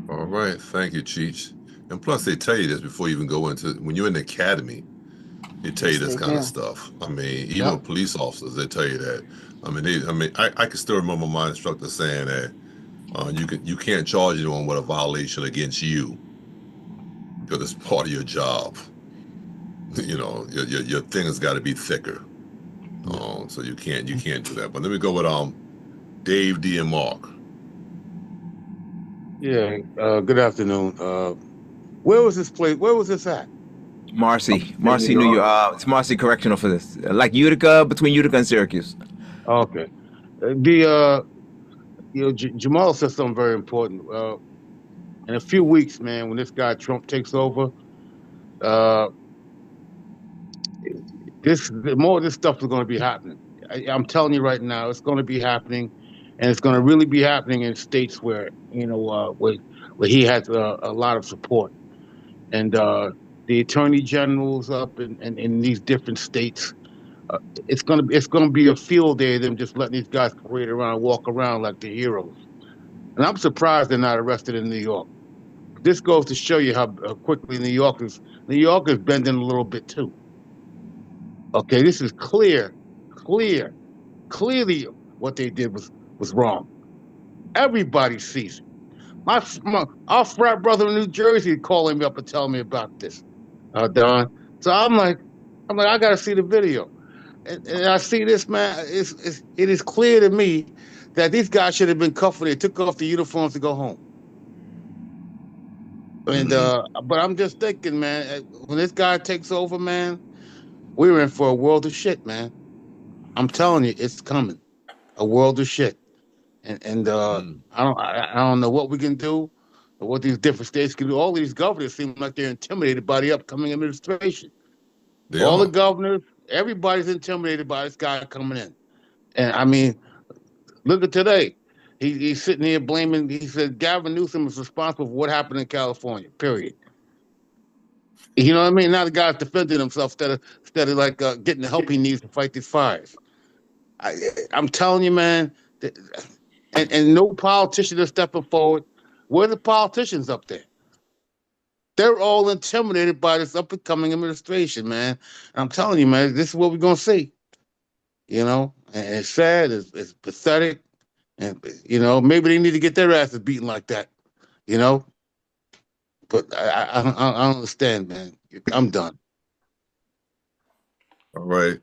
All right. Thank you, Cheech. And plus, they tell you this before you even go into, when you're in the academy, they tell you this kind of stuff. Even with police officers, they tell you that. I can still remember my instructor saying that you can't charge anyone with a violation against you because it's part of your job. Your thing has got to be thicker. So you can't do that. But let me go with Dave, D, and Mark. Yeah. Good afternoon. Where was this place? Where was this at? Marcy, New York. It's Marcy Correctional for this, like Utica, between Utica and Syracuse. Okay. Jamal said something very important. In a few weeks, man, when this guy Trump takes over, more of this stuff is going to be happening. I'm telling you right now, it's going to be happening, and it's going to really be happening in states where where he has a lot of support, and the attorney generals up in these different states. It's gonna be a field day of them just letting these guys parade around, walk around like they're heroes. And I'm surprised they're not arrested in New York. This goes to show you how quickly New York is bending a little bit too. Okay, this is clearly what they did was wrong. Everybody sees it. Our frat brother in New Jersey calling me up and telling me about this, Don. So I'm like, I gotta see the video. And I see this, man. It is clear to me that these guys should have been cuffed when they took off the uniforms to go home. And but I'm just thinking, man, when this guy takes over, man, we're in for a world of shit, man. I'm telling you, it's coming, a world of shit. And I don't know what we can do, or what these different states can do. All these governors seem like they're intimidated by the upcoming administration. All the governors. Everybody's intimidated by this guy coming in. And I mean, look at today. He's sitting here blaming, he said Gavin Newsom is responsible for what happened in California, period. You know what I mean? Now the guy's defending himself instead of like getting the help he needs to fight these fires. I'm telling you, man, and no politician is stepping forward. Where are the politicians up there? They're all intimidated by this up-and-coming administration, man. And I'm telling you, man, this is what we're going to see. You know, and it's sad, it's pathetic. And, you know, maybe they need to get their asses beaten like that, you know? But I don't understand, man. I'm done. All right.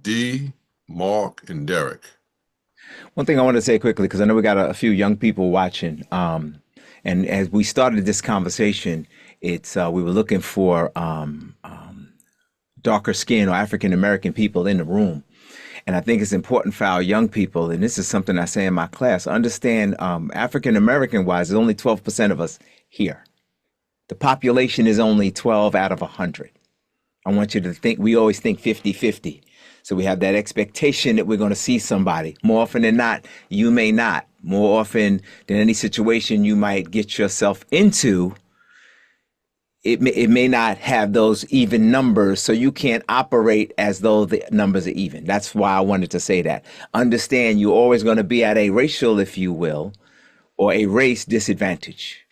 D, Mark, and Derek. One thing I want to say quickly, because I know we got a few young people watching. And as we started this conversation, it's we were looking for darker skin or African American people in the room. And I think it's important for our young people, and this is something I say in my class, understand African American wise, there's only 12% of us here. The population is only 12 out of 100. I want you to think, we always think 50-50. So we have that expectation that we're going to see somebody. More often than not, you may not. More often than any situation you might get yourself into, it may not have those even numbers, so you can't operate as though the numbers are even. That's why I wanted to say that. Understand you're always going to be at a racial, if you will, or a race disadvantage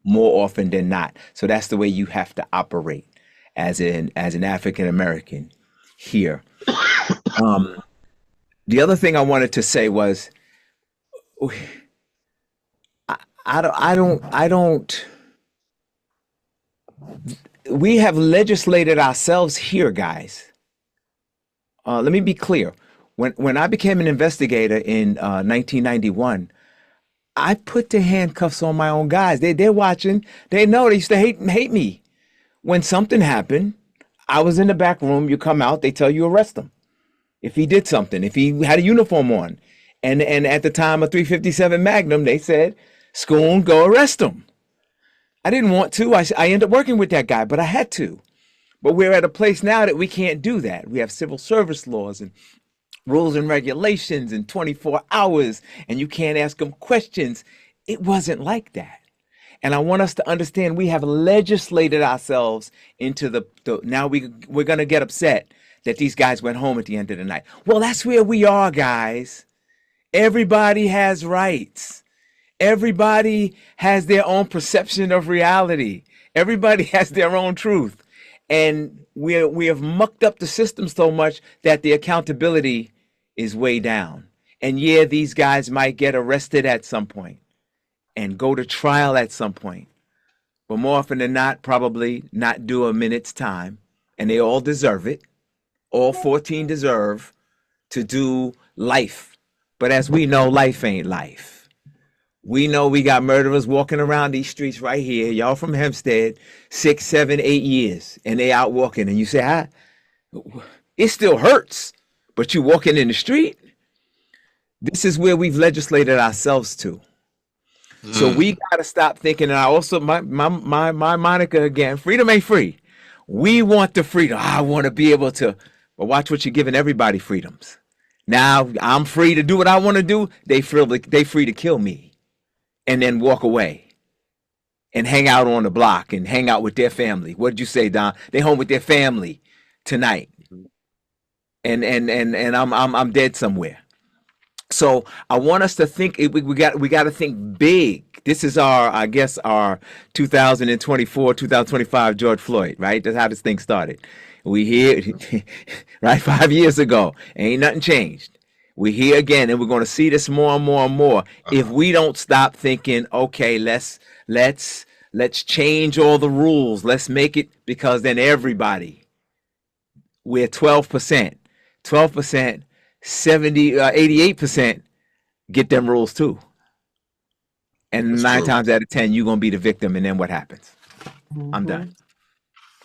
more often than not. So that's the way you have to operate as an African American here. The other thing I wanted to say was, we have legislated ourselves here, guys. Let me be clear. When I became an investigator in 1991, I put the handcuffs on my own guys. They're watching. They know they used to hate me. When something happened, I was in the back room. You come out, they tell you arrest him. If he did something, if he had a uniform on, and at the time of 357 Magnum, they said, Schoon, go arrest him. I didn't want to. I ended up working with that guy, but I had to. But we're at a place now that we can't do that. We have civil service laws and rules and regulations and 24 hours, and you can't ask them questions. It wasn't like that. And I want us to understand we have legislated ourselves into the now we're going to get upset that these guys went home at the end of the night. Well, that's where we are, guys. Everybody has rights. Everybody has their own perception of reality. Everybody has their own truth. And we have mucked up the system so much that the accountability is way down. And yeah, these guys might get arrested at some point and go to trial at some point. But more often than not, probably not do a minute's time. And they all deserve it. All 14 deserve to do life. But as we know, life ain't life. We know we got murderers walking around these streets right here. Y'all from Hempstead, 6, 7, 8 years, and they out walking. And you say, it still hurts, but you walking in the street. This is where we've legislated ourselves to. So we got to stop thinking. And I also, my moniker again, freedom ain't free. We want the freedom. I want to be able to, but watch what you're giving everybody freedoms. Now I'm free to do what I want to do. They free to kill me and then walk away and hang out on the block and hang out with their family. What did you say, Don? They home with their family tonight. And I'm dead somewhere. So I want us to think. We got to think big. This is our 2024, 2025 George Floyd, right? That's how this thing started. We here, right? 5 years ago, ain't nothing changed. We here again, and we're going to see this more and more and more. If we don't stop thinking, okay, let's change all the rules. Let's make it, because then everybody, we're 12%, 88% get them rules too. And That's 9 true. times out of 10, you're going to be the victim. And then what happens? I'm done.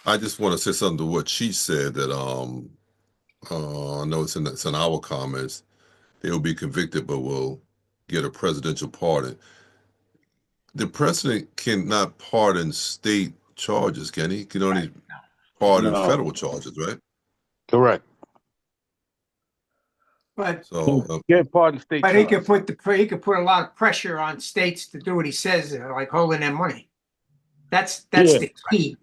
I just want to say something to what she said, that I know it's in our comments. They will be convicted, but will get a presidential pardon. The president cannot pardon state charges, can he? He can only pardon No. federal charges, right? Correct. But So Get pardon state. but he charge. he could put a lot of pressure on states to do what he says, like holding their money. That's Yeah. the key.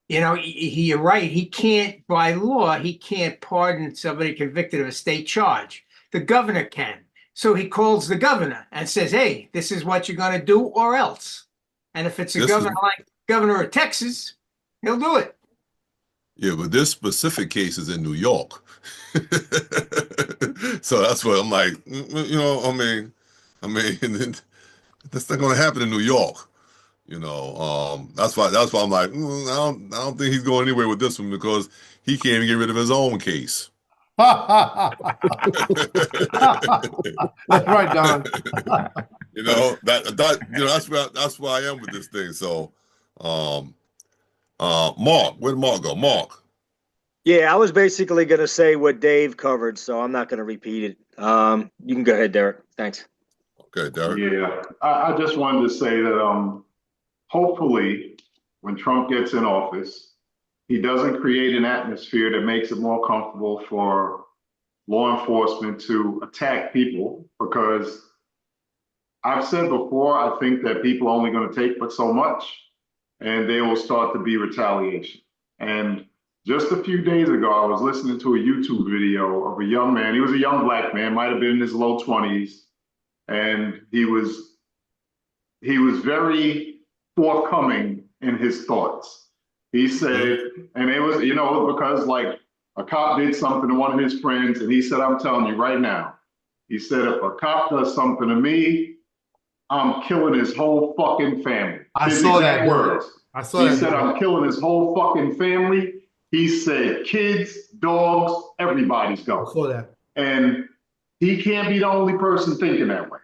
You know, you're right. He can't, by law, he can't pardon somebody convicted of a state charge. The governor can. So he calls the governor and says, "Hey, this is what you're going to do, or else." And if it's a This is- governor like governor of Texas, he'll do it. yeah, but this specific case is in New York. So that's what I'm like, I mean, that's not going to happen in New York. That's why I'm like, I don't think he's going anywhere with this one, because he can't even get rid of his own case. That's right, Don. That's where I am with this thing. So, Mark, where did Mark go? Mark. Yeah, I was basically going to say what Dave covered, so I'm not going to repeat it. You can go ahead, Derek. Thanks. Okay, Derek. Yeah, I just wanted to say that hopefully when Trump gets in office, he doesn't create an atmosphere that makes it more comfortable for law enforcement to attack people, because I've said before, I think that people are only going to take but so much, and there will start to be retaliation. And just a few days ago, I was listening to a YouTube video of a young man. He was a young black man, might have been in his low 20s, and he was very forthcoming in his thoughts. He said, and it was, because like a cop did something to one of his friends, and he said, "I'm telling you right now," he said, "if a cop does something to me, I'm killing his whole fucking family." I His saw exact that. words. I saw He that. said, "I'm killing his whole fucking family." He said, "Kids, dogs, everybody's I going." saw that. And he can't be the only person thinking that way.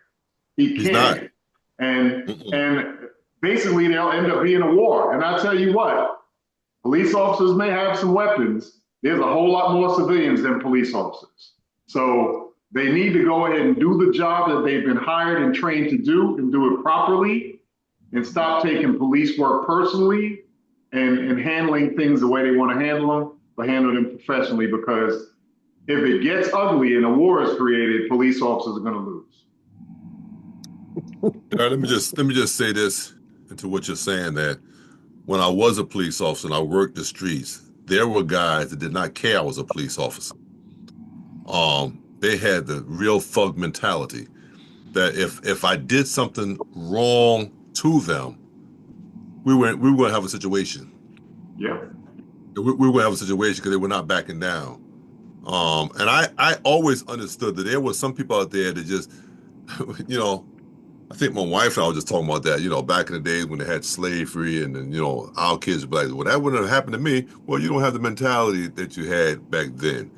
He He's can't. not. And basically they'll end up being a war. And I tell you what, police officers may have some weapons. There's a whole lot more civilians than police officers. So they need to go ahead and do the job that they've been hired and trained to do, and do it properly, and stop taking police work personally, and handling things the way they want to handle them, but handle them professionally, because if it gets ugly and a war is created, police officers are going to lose. Derek, let me just say this into what you're saying, that when I was a police officer and I worked the streets, there were guys that did not care I was a police officer. They had the real thug mentality that if I did something wrong to them, we were going to have a situation. Yeah. We were going to have a situation because they were not backing down. And I always understood that there were some people out there that just, I think my wife and I was just talking about that, back in the days when they had slavery, and then, our kids were like, well, that wouldn't have happened to me. Well, you don't have the mentality that you had back then.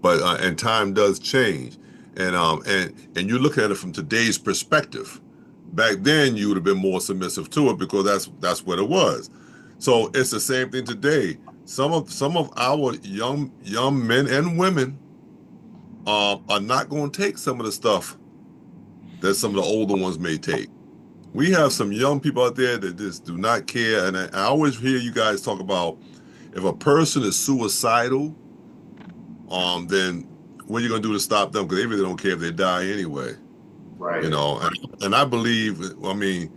But, and time does change. And you look at it from today's perspective. Back then, you would have been more submissive to it because that's what it was. So it's the same thing today. Some of our young men and women are not going to take some of the stuff that some of the older ones may take. We have some young people out there that just do not care. And I always hear you guys talk about, if a person is suicidal, then what are you gonna do to stop them? Because they really don't care if they die anyway. Right. You know, and I believe, I mean,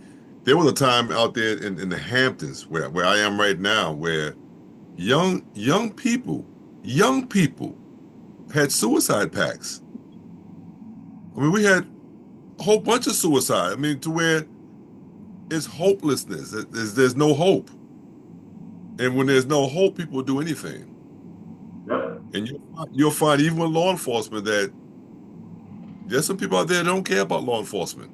there was a time out there in the Hamptons where I am right now where young people had suicide pacts. I mean, we had a whole bunch of suicide. I mean, to where it's hopelessness. There's no hope. And when there's no hope, people will do anything. Yep. And you'll find even with law enforcement that there's some people out there that don't care about law enforcement.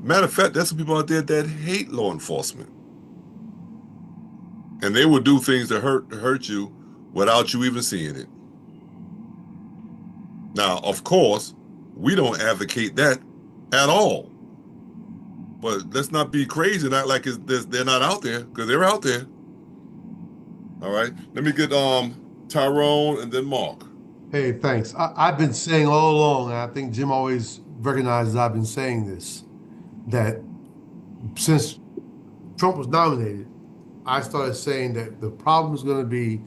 Matter of fact, there's some people out there that hate law enforcement. And they will do things to hurt you without you even seeing it. Now, of course, we don't advocate that at all. But let's not be crazy and act like they're not out there, because they're out there. All right. Let me get Tyrone and then Mark. Hey, thanks. I've been saying all along, and I think Jim always recognizes I've been saying this, that since Trump was nominated, I started saying that the problem is going to be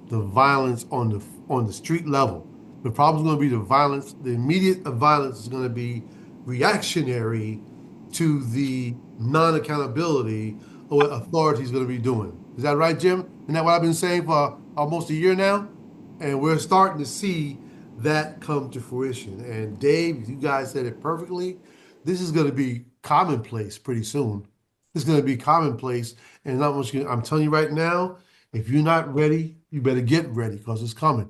the violence on the street level. The problem is going to be the violence. The immediate violence is going to be reactionary to the non-accountability of what authority is going to be doing. Is that right, Jim? Isn't that what I've been saying for almost a year now? And we're starting to see that come to fruition. And Dave, you guys said it perfectly. This is going to be commonplace pretty soon. It's going to be commonplace. And not much. I'm telling you right now, if you're not ready, you better get ready, because it's coming.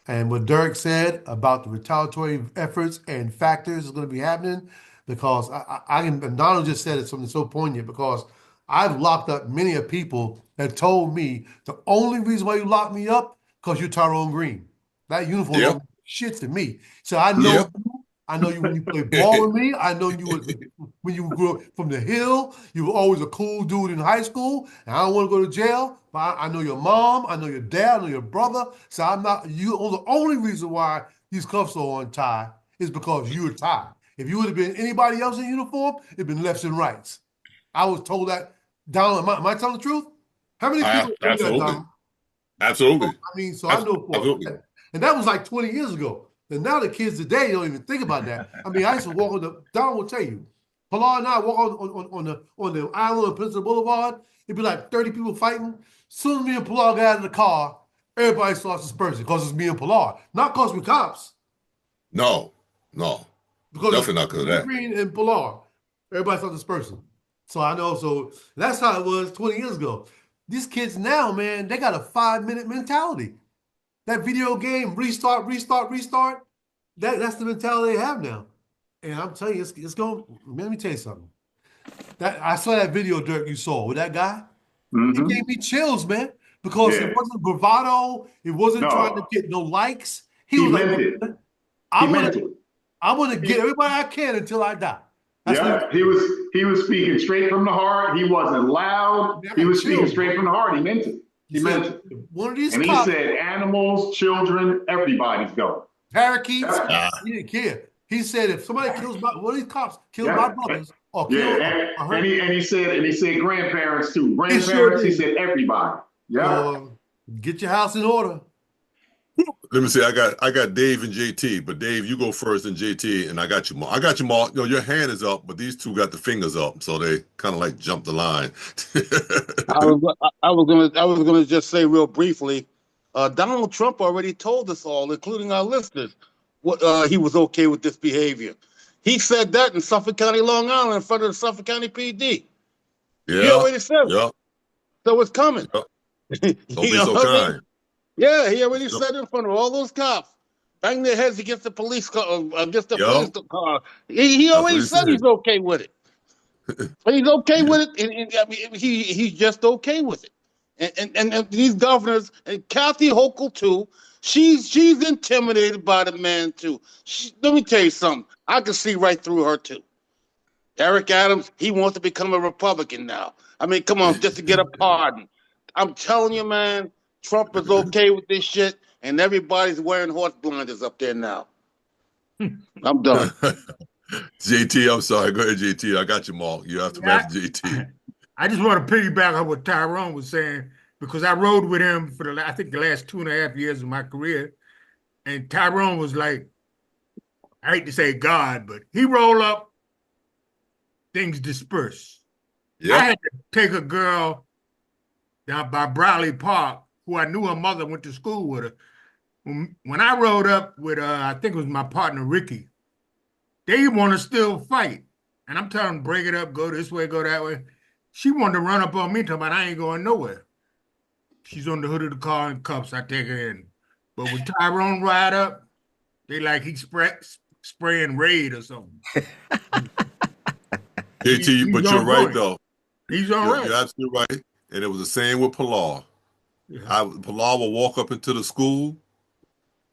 And what Derek said about the retaliatory efforts and factors is going to be happening, because and Donald just said it, something so poignant, because I've locked up many of people that told me the only reason why you locked me up because you're Tyrone Green. That uniform don't mean shit to me. So I know I know you when you play ball with me. I know you when you grew up from the Hill. You were always a cool dude in high school. And I don't want to go to jail, but I know your mom. I know your dad. I know your brother. So I'm not you. The only reason why these cuffs are on, Ty, is because you're Ty. If you would have been anybody else in uniform, it'd been lefts and rights. I was told that. Donald, am I telling the truth? How many people? Absolutely. Absolutely. I mean, so I know for it. And that was like 20 years ago. And now the kids today don't even think about that. I mean, I used to walk on the, Donald will tell you, Pilar and I walk on the island of Peninsula Boulevard. It'd be like 30 people fighting. As soon as me and Pilar got out of the car, everybody starts dispersing because it's me and Pilar. Not because we're cops. No. Because definitely not because of that. Green and Pilar. Everybody starts dispersing. So I know, so that's how it was 20 years ago. These kids now, man, they got a 5-minute mentality. That video game, restart. That's the mentality they have now. And I'm telling you, it's going, let me tell you something. I saw that video, Dirk, you saw with that guy. Mm-hmm. It gave me chills, man, because it wasn't bravado. It wasn't trying to get no likes. He was meant like, it. I'm gonna get everybody I can until I die. He was speaking straight from the heart. He wasn't loud. He was speaking straight from the heart. He meant it. He meant it. One of these and cops, he said animals, children, everybody's going. Parakeets, he didn't care. He said if somebody kills one of these cops kills my brothers or kills and he said grandparents too. Grandparents, he said everybody. Yeah. Get your house in order. Let me see. I got Dave and JT, but Dave, you go first, and JT, and I got you, Mark. I got you, Mark. You know, your hand is up, but these two got the fingers up, so they kind of like jumped the line. I was gonna just say real briefly, Donald Trump already told us all, including our listeners, what he was okay with this behavior. He said that in Suffolk County, Long Island, in front of the Suffolk County PD. Yeah. He already said it. Yeah. So it's coming. Don't be so kind. Yeah, he already said in front of all those cops, bang their heads against the police car, against the police car. He already said he's okay with it. He's okay with it, and I mean, he's just okay with it. And these governors, and Kathy Hochul too, she's intimidated by the man too. Let me tell you something. I can see right through her too. Eric Adams, he wants to become a Republican now. I mean, come on, just to get a pardon. I'm telling you, man. Trump is okay with this shit, and everybody's wearing horse blinders up there now. I'm done. JT, I'm sorry. Go ahead, JT. I got you, Mark. You have to match JT. I just want to piggyback on what Tyrone was saying. because I rode with him for I think the last 2.5 years of my career. And Tyrone was like, I hate to say God, but he roll up, things disperse. I had to take a girl down by Bradley Park, who I knew her mother went to school with her. When I rode up with, I think it was my partner, Ricky, they want to still fight. And I'm telling them, break it up, go this way, go that way. She wanted to run up on me, talking about I ain't going nowhere. She's on the hood of the car in cuffs. I take her in. But when Tyrone ride up, they like he spraying Raid or something. JT, but you're right, though. He's all right. You're absolutely right. And it was the same with Pilar. Pilar would walk up into the school,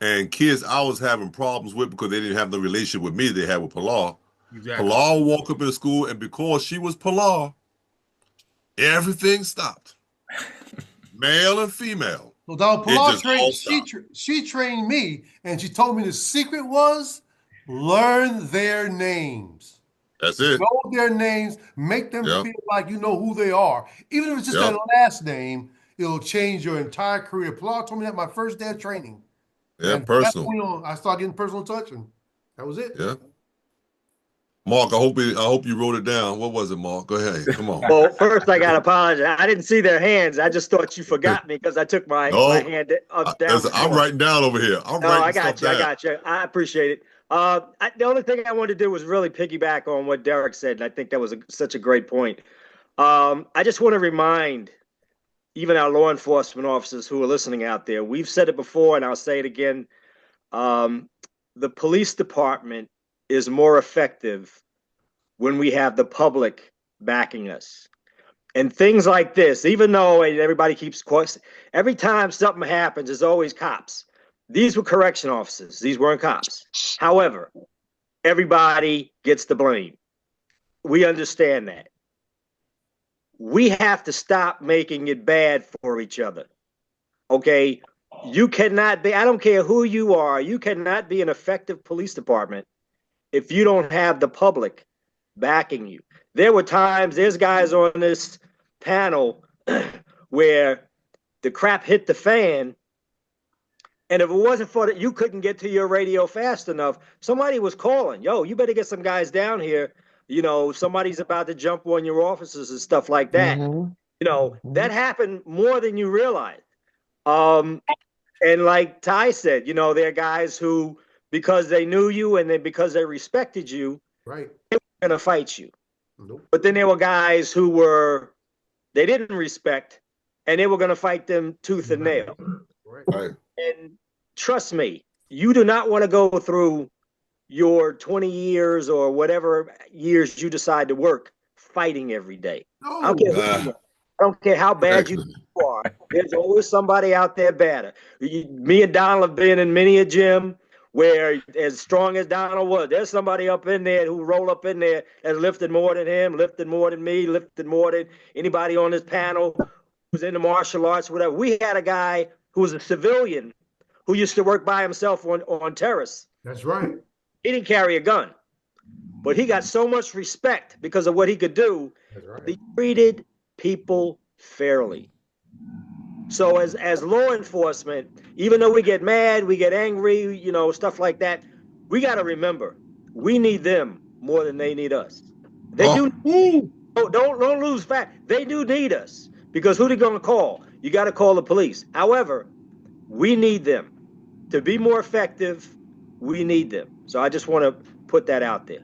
and kids I was having problems with because they didn't have the relationship with me they had with Pilar. Exactly. Pilar would walk up in the school, and because she was Pilar, everything stopped. Male and female. So Donald Pilar stopped. she trained me, and she told me the secret was learn their names. That's it. Know their names, make them feel like you know who they are. Even if it's just their last name, it'll change your entire career. Pilar told me that my first day of training. Yeah, and personal. I started getting personal touch, and that was it. Yeah. Mark, I hope you wrote it down. What was it, Mark? Go ahead. Come on. Well, first I gotta apologize. I didn't see their hands. I just thought you forgot me because I took my hand up down. I'm writing down over here. I got you. I appreciate it. The only thing I wanted to do was really piggyback on what Derek said, and I think that was such a great point. I just want to remind even our law enforcement officers who are listening out there, we've said it before and I'll say it again. The police department is more effective when we have the public backing us. And things like this, even though everybody keeps every time something happens, there's always cops. These were correction officers. These weren't cops. However, everybody gets the blame. We understand that. We have to stop making it bad for each other. Okay? You cannot be, I don't care who you are, you cannot be an effective police department if you don't have the public backing you. There were times, there's guys on this panel where the crap hit the fan, and if it wasn't for that, you couldn't get to your radio fast enough. Somebody was calling, yo, you better get some guys down here. You know, somebody's about to jump on your officers and stuff like that. You know, that happened more than you realize. And like Ty said, you know, there are guys who, because they knew you and then because they respected you, right, they were going to fight you. But then there were guys who they didn't respect, and they were going to fight them tooth and nail. Right. And trust me, you do not want to go through your 20 years or whatever years you decide to work fighting every day. I don't care how bad you are. There's always somebody out there better. Me and Donald have been in many a gym where, as strong as Donald was, there's somebody up in there who roll up in there and lifted more than him, lifted more than me, lifted more than anybody on this panel who's in the martial arts, whatever. We had a guy who was a civilian who used to work by himself on terrace. That's right. He didn't carry a gun, but he got so much respect because of what he could do. That's right. He treated people fairly. So as law enforcement, even though we get mad, we get angry, you know, stuff like that, we got to remember, we need them more than they need us. They don't lose fact. They do need us, because who they going to call? You got to call the police. However, we need them to be more effective. We need them. So I just want to put that out there.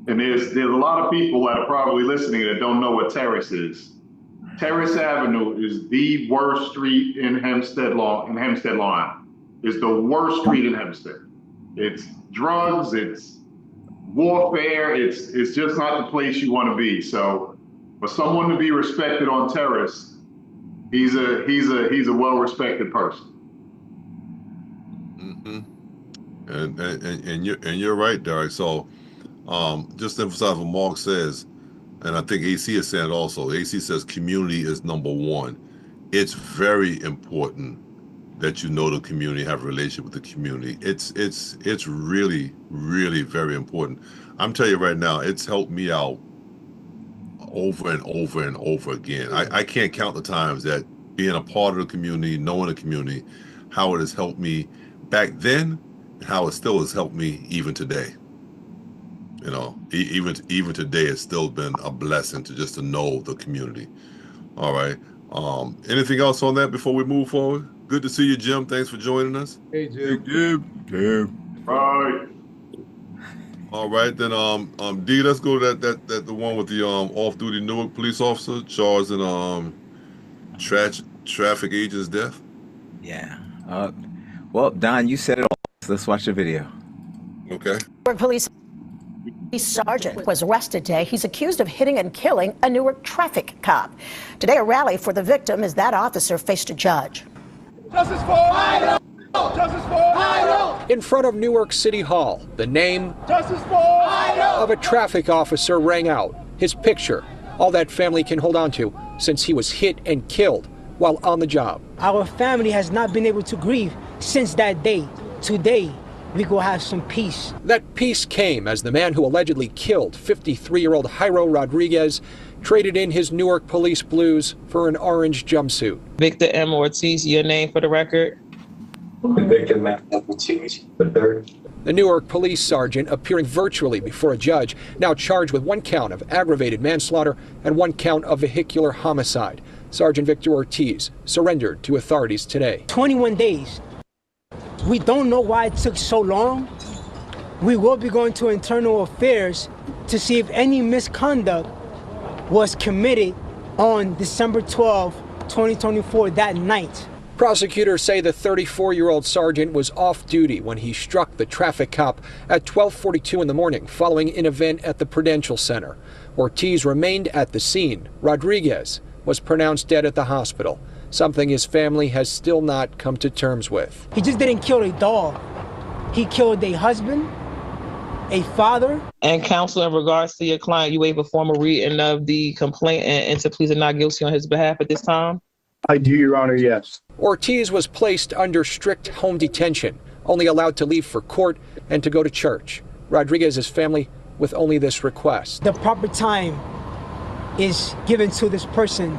And there's a lot of people that are probably listening that don't know what Terrace is. Terrace Avenue is the worst street in Hempstead, Long Island. It's the worst street in Hempstead. It's drugs, it's warfare, it's just not the place you want to be. So for someone to be respected on Terrace, he's a well-respected person. And you're right, Derek. So just to emphasize what Mark says, and I think AC is saying it also. AC says community is number one. It's very important that you know the community, have a relationship with the community. It's really, really very important. I'm telling you right now, it's helped me out over and over and over again. I can't count the times that being a part of the community, knowing the community, how it has helped me back then, and how it still has helped me even today. You know, even today, it's still been a blessing to know the community. All right. Anything else on that before we move forward? Good to see you, Jim. Thanks for joining us. Hey, Jim. Bye. All right, then D, let's go to that the one with the off-duty Newark police officer charged in traffic agent's death. Yeah. Well, Don, you said it all. Let's watch the video. Okay. Newark Police Sergeant was arrested today. He's accused of hitting and killing a Newark traffic cop. Today, a rally for the victim as that officer faced a judge. Justice for Idaho! Justice for Idaho! In front of Newark City Hall, the name Justice for Idaho! Of a traffic officer rang out. His picture, all that family can hold on to since he was hit and killed while on the job. Our family has not been able to grieve since that day. Today, we go have some peace. That peace came as the man who allegedly killed 53-year-old Jairo Rodriguez traded in his Newark police blues for an orange jumpsuit. Victor M. Ortiz, your name for the record? Victor M. Ortiz, the third. The Newark police sergeant appearing virtually before a judge, now charged with 1 count of aggravated manslaughter and 1 count of vehicular homicide. Sergeant Victor Ortiz surrendered to authorities today. 21 days. We don't know why it took so long. We will be going to internal affairs to see if any misconduct was committed on December 12, 2024, that night. Prosecutors say the 34-year-old sergeant was off duty when he struck the traffic cop at 12:42 in the morning following an event at the Prudential Center. Ortiz remained at the scene. Rodriguez was pronounced dead at the hospital, something his family has still not come to terms with. He just didn't kill a dog. He killed a husband, a father. And counsel, in regards to your client, you waive a formal reading of the complaint and to plead not guilty on his behalf at this time? I do, Your Honor, yes. Ortiz was placed under strict home detention, only allowed to leave for court and to go to church. Rodriguez's family with only this request. The proper time is given to this person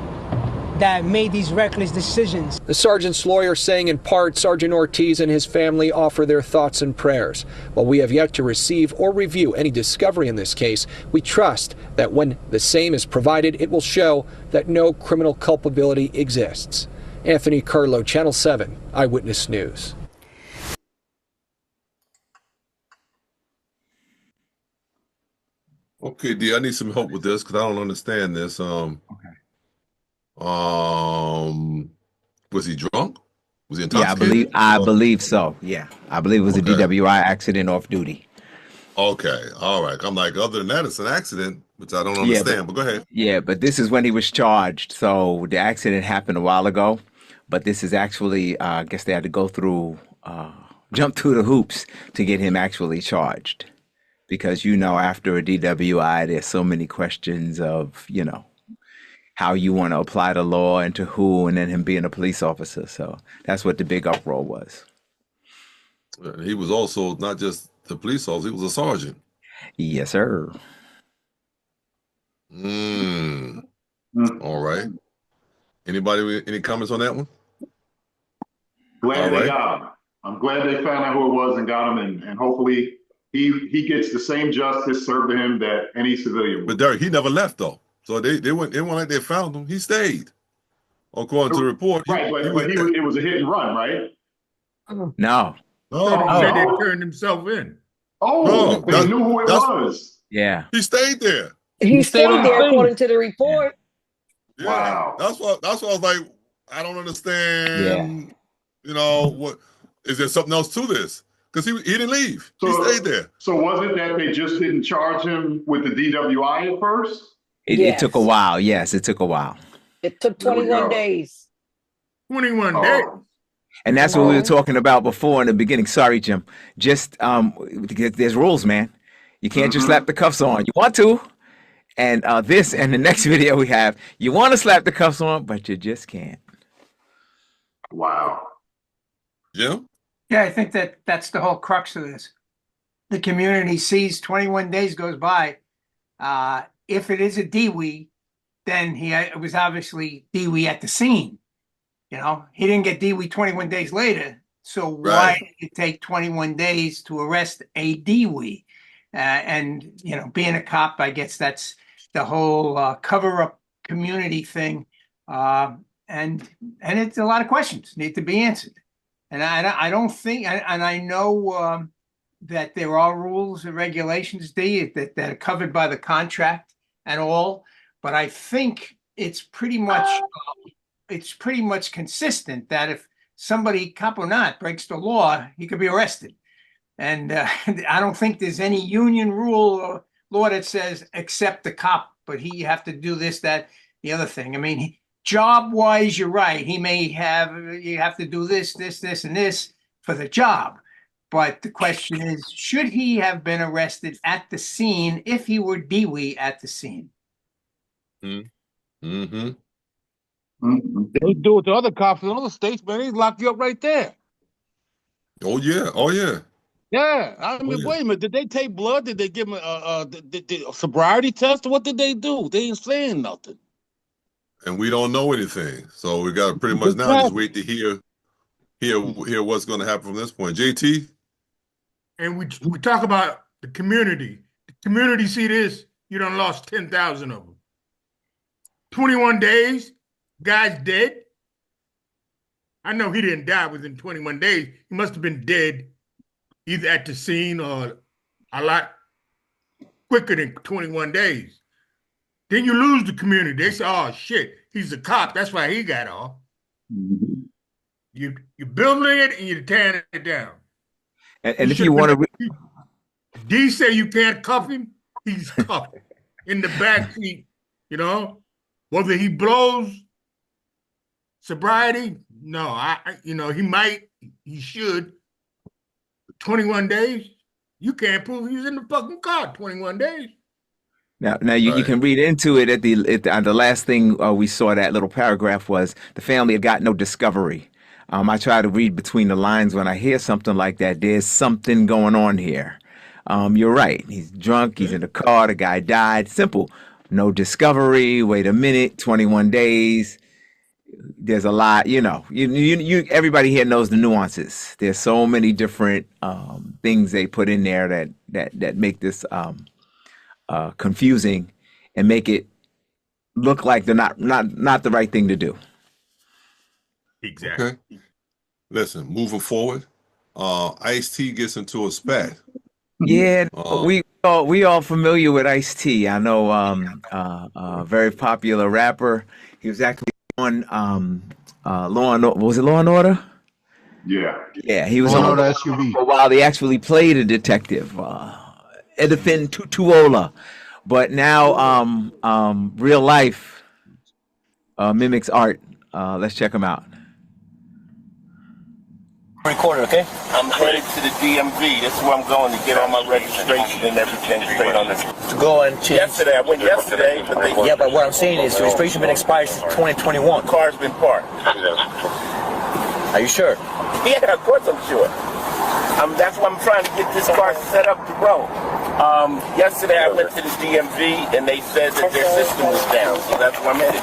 that made these reckless decisions. The sergeant's lawyer saying in part, Sergeant Ortiz and his family offer their thoughts and prayers. While we have yet to receive or review any discovery in this case, we trust that when the same is provided, it will show that no criminal culpability exists. Anthony Carlo, Channel 7, Eyewitness News. Okay, D, I need some help with this because I don't understand this. Was he drunk? Was he intoxicated? Yeah, I believe so. Yeah, I believe it was a DWI accident off duty. Okay, all right. I'm like, other than that, it's an accident, which I don't understand. But go ahead. Yeah, but this is when he was charged. So the accident happened a while ago, but this is actually, I guess they had to go through, jump through the hoops to get him actually charged, because after a DWI, there's so many questions of how you want to apply the law and to who, and then him being a police officer. So that's what the big uproar was. He was also not just the police officer, he was a sergeant. Yes, sir. All right. Anybody with any comments on that one? Glad they got him. I'm glad they found out who it was and got him, and hopefully he gets the same justice served to him that any civilian would. But Derek, he never left though. So they went like they found him. He stayed. According to the report. Right, but it was a hit and run, right? No. He said they turned himself in. Oh, they knew who it was. Yeah. He stayed there. He stayed there according to the report. Yeah. Wow. That's what I was like, I don't understand. What is there something else to this? Because he didn't leave. He stayed there. So was it that they just didn't charge him with the DWI at first? It took a while. Yes, it took a while. It took 21 days. 21 days. And that's what we were talking about before in the beginning. Sorry, Jim. Just there's rules, man. You can't just slap the cuffs on. You want to. And this and the next video we have, you want to slap the cuffs on, but you just can't. Wow. Jim? Yeah, I think that's the whole crux of this. The community sees 21 days goes by. If it is a DWI, then it was obviously DWI at the scene. You know, he didn't get DWI 21 days later. So why did it take 21 days to arrest a DWI? And, you know, being a cop, I guess that's the whole cover-up community thing. And it's a lot of questions need to be answered. And I don't think, and I know that there are rules and regulations, that are covered by the contract and all, but I think it's pretty much consistent that if somebody, cop or not, breaks the law, he could be arrested. And I don't think there's any union rule or law that says accept the cop, but you have to do this, that, the other thing. I mean, job-wise, you're right. You have to do this, and this for the job. But the question is, should he have been arrested at the scene if he were DWI at the scene? Mm-hmm. They do it to other cops in other states, man. They lock you up right there. Oh yeah. Yeah, I mean, wait a minute. Did they take blood? Did they give him a sobriety test? Or what did they do? They ain't saying nothing. And we don't know anything, so we got to pretty much now just wait to hear what's going to happen from this point. JT? And we talk about the community. The community see this, you done lost 10,000 of them. 21 days, guy's dead. I know he didn't die within 21 days. He must have been dead either at the scene or a lot quicker than 21 days. Then you lose the community. They say, oh shit, he's a cop. That's why he got off. You're building it and you're tearing it down. And if you want to, D say you can't cuff him, he's cuffed in the back seat. You know, whether he blows sobriety, no, he should. 21 days, you can't prove he was in the fucking car. 21 days. Now you can read into it at the last thing we saw, that little paragraph was the family had got no discovery. I try to read between the lines when I hear something like that. There's something going on here. You're right. He's drunk. He's in the car. The guy died. Simple. No discovery. Wait a minute. 21 days. There's a lot. You know. You everybody here knows the nuances. There's so many different things they put in there that make this confusing and make it look like they're not the right thing to do. Exactly. Okay. Listen, moving forward, Ice-T gets into a spat. Yeah, we all familiar with Ice-T. I know, very popular rapper. He was actually on Law and Order. Was it Law and Order? Yeah, he was on SUV for a while. They actually played a detective, Edifin Tutuola, but now real life mimics art. Let's check him out. Recorder, okay? I'm headed to the DMV. This is where I'm going to get all my registration and everything straight on this. To go and change. Yesterday, I went yesterday, but they... Yeah, but what I'm saying is the registration been expired since 2021. The car's been parked. Are you sure? Yeah, of course I'm sure. That's why I'm trying to get this car set up to roll. Yesterday, I went to the DMV, and they said that their system was down, so that's where I'm headed.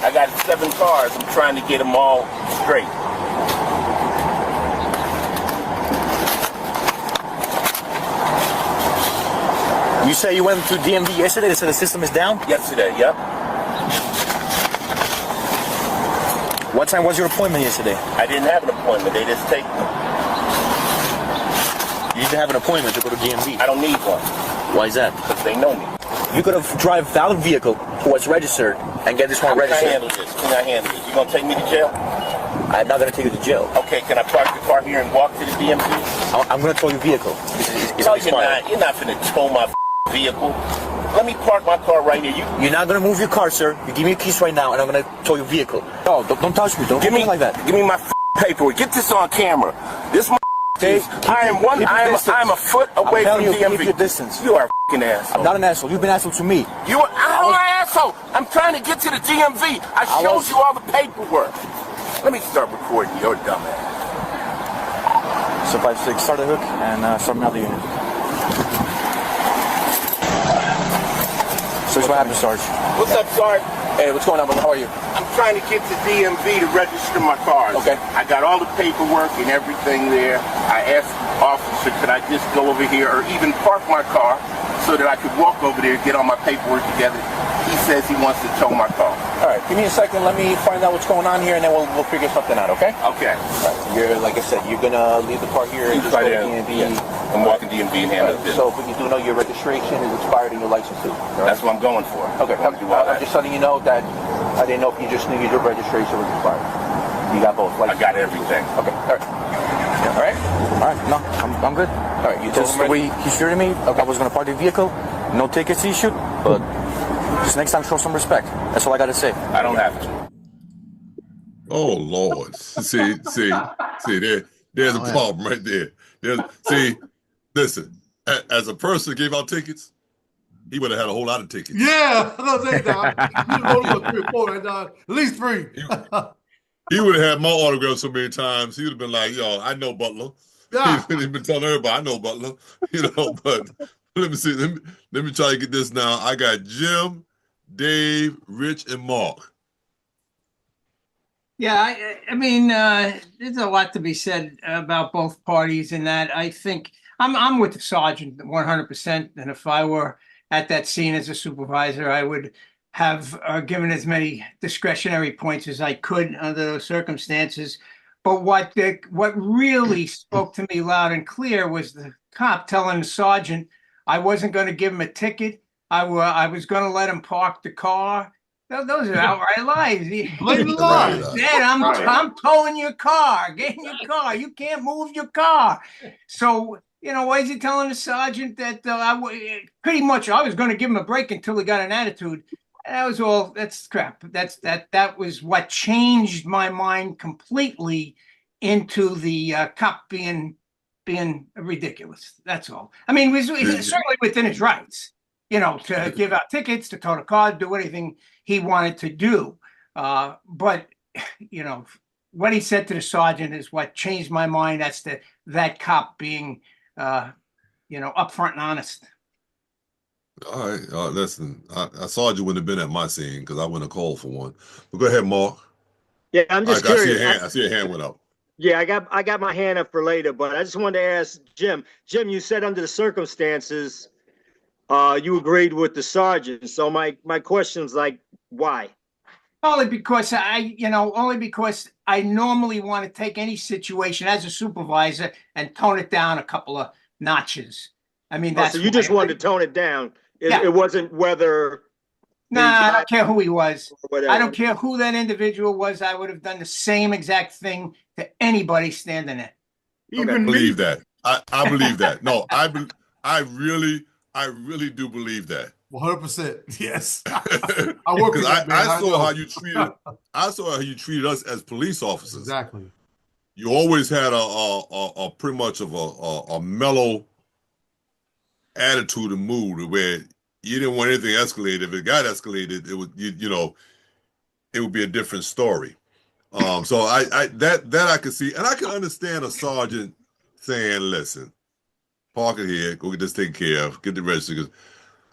I got 7 cars. I'm trying to get them all straight. You say you went to DMV yesterday? They said the system is down? Yesterday, yep. What time was your appointment yesterday? I didn't have an appointment. They just take me. You didn't have an appointment to go to DMV? I don't need one. Why is that? Because they know me. You could have drive without a vehicle who was registered and get this one registered. Can I handle this? You gonna take me to jail? I'm not gonna take you to jail. Okay, can I park the car here and walk to the DMV? I'm gonna tow your vehicle. No, you're not. You're not gonna tow my vehicle. Let me park my car right here. You're not gonna move your car, sir. You give me your keys right now, and I'm gonna tow your vehicle. No, don't touch me. Don't give me like that. Give me my paperwork. Get this on camera. This Dave, I'm a foot away from DMV. Keep your distance. You are a f***ing asshole. I'm not an asshole. You've been an asshole to me. I'm an asshole. I'm trying to get to the DMV. I showed you all the paperwork. Let me start recording your dumb ass. So 5-6, start the hook and start me out the unit. Sarge, what happened, Sarge? What's up, Sarge? Hey, what's going on, brother? How are you? I'm trying to get to DMV to register my cars. Okay. I got all the paperwork and everything there. I asked the officer, could I just go over here or even park my car so that I could walk over there and get all my paperwork together? He says he wants to tow my car. All right, give me a second. Let me find out what's going on here, and then we'll figure something out, okay? Okay. All right, you're, like I said, you're going to leave the car here and just go to DMV. I'm walking DMV and handle this. So, but you do know your registration is expired and your license too. Right? That's what I'm going for. Okay, I'm just letting you know that I didn't know if you just knew your registration was expired. You got both. I got everything. Okay, all right. All right? All right, no, I'm good. All right, you just the way he steered me, I was going to park the vehicle, no tickets issued, but just next time show some respect. That's all I got to say. I don't have to. Oh Lord! See, there's a problem right there. Listen. As a person that gave out tickets, he would have had a whole lot of tickets. Yeah, I was saying that. 3 or 4, at least 3. He would have had my autograph so many times. He would have been like, "Yo, I know Butler." Yeah. He's been telling everybody, "I know Butler," But let me see. Let me try to get this now. I got Jim, Dave, Rich, and Mark. Yeah, I mean, there's a lot to be said about both parties in that. I think I'm with the sergeant 100%. And if I were at that scene as a supervisor, I would have given as many discretionary points as I could under those circumstances. But what really spoke to me loud and clear was the cop telling the sergeant I wasn't going to give him a ticket. I was going to let him park the car. Those are outright lies. Blatant lies. Dad, I'm towing your car. Get in your car. You can't move your car. So, why is he telling the sergeant that pretty much I was going to give him a break until he got an attitude? That was all. That's crap. That was what changed my mind completely into the cop being ridiculous. That's all. I mean, he's certainly within his rights, to give out tickets, to tow the car, do anything he wanted to do. But what he said to the sergeant is what changed my mind. That's that cop being, upfront and honest. All right. Listen, I saw you wouldn't have been at my scene because I wouldn't have called for one. But go ahead, Mark. Yeah, I'm just curious. I see your hand went up. Yeah, I got my hand up for later, but I just wanted to ask Jim. Jim, you said under the circumstances, you agreed with the sergeant. So my question's like, why? Only because I normally want to take any situation as a supervisor and tone it down a couple of notches. I mean, that's so you just wanted to tone it down. It wasn't whether. Nah, I don't care who he was. Whatever. I don't care who that individual was. I would have done the same exact thing to anybody standing there. I believe that. I believe that. No, I really do believe that. 100%. Yes. I saw how you treated. I saw how you treated us as police officers. Exactly. You always had a pretty much of a mellow attitude and mood where you didn't want anything escalated. If it got escalated, it would it would be a different story. So I I could see, and I can understand a sergeant saying, "Listen, park it here, go get this taken care of, get the register." Because